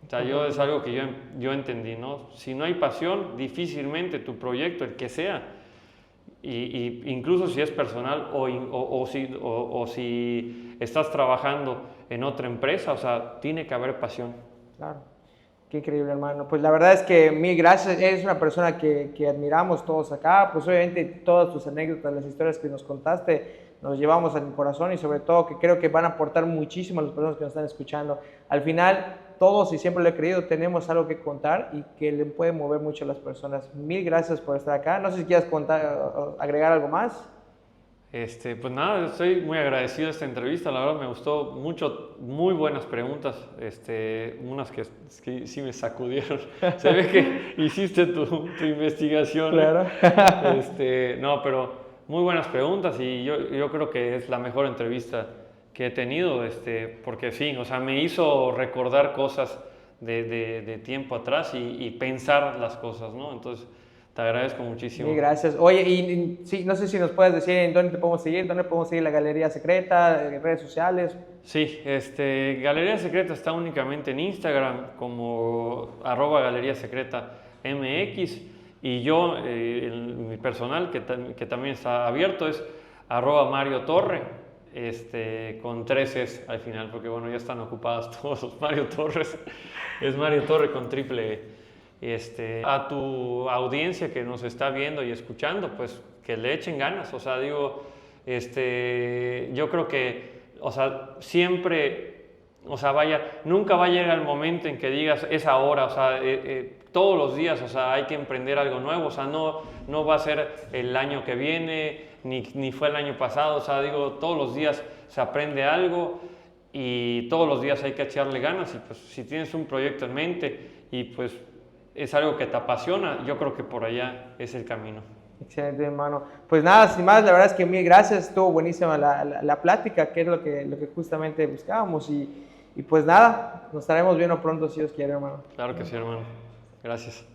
S1: O sea, es algo que yo entendí, ¿no? Si no hay pasión, difícilmente tu proyecto, el que sea, y incluso si es personal o si estás trabajando en otra empresa, o sea, tiene que haber pasión.
S2: Claro, qué increíble, hermano. Pues la verdad es que mil gracias, eres una persona que admiramos todos acá, pues obviamente todas tus anécdotas, las historias que nos contaste, nos llevamos al corazón y sobre todo que creo que van a aportar muchísimo a las personas que nos están escuchando. Al final, todos, y siempre lo he creído, tenemos algo que contar y que le puede mover mucho a las personas. Mil gracias por estar acá. No sé si quieras agregar algo más.
S1: Pues nada, estoy muy agradecido de esta entrevista, la verdad me gustó mucho, muy buenas preguntas, unas que sí me sacudieron. Se ve que hiciste tu investigación.
S2: Claro.
S1: No, pero muy buenas preguntas y yo creo que es la mejor entrevista que he tenido, porque sí, o sea, me hizo recordar cosas de tiempo atrás y pensar las cosas, ¿no? Entonces, te agradezco muchísimo.
S2: Sí, gracias. Oye, y sí, no sé si nos puedes decir en dónde te podemos seguir, dónde podemos seguir la Galería Secreta, redes sociales.
S1: Sí, Galería Secreta está únicamente en Instagram como @Galería Secreta MX y yo, mi personal que también está abierto es @Mario Torre, con 3 S al final, porque bueno, ya están ocupadas todos los Mario Torres, es Mario Torre con triple E. A tu audiencia que nos está viendo y escuchando, pues que le echen ganas, o sea, digo, yo creo que, o sea, siempre, o sea, nunca va a llegar el momento en que digas, es ahora, o sea, todos los días, o sea, hay que emprender algo nuevo, o sea, no va a ser el año que viene, ni fue el año pasado, o sea, digo, todos los días se aprende algo y todos los días hay que echarle ganas y pues si tienes un proyecto en mente y pues es algo que te apasiona, yo creo que por allá es el camino.
S2: Excelente, hermano. Pues nada, sin más, la verdad es que mil gracias, estuvo buenísima la plática, que es lo que justamente buscábamos y pues nada, nos estaremos viendo pronto si Dios quiere, hermano.
S1: Claro que sí, hermano. Gracias.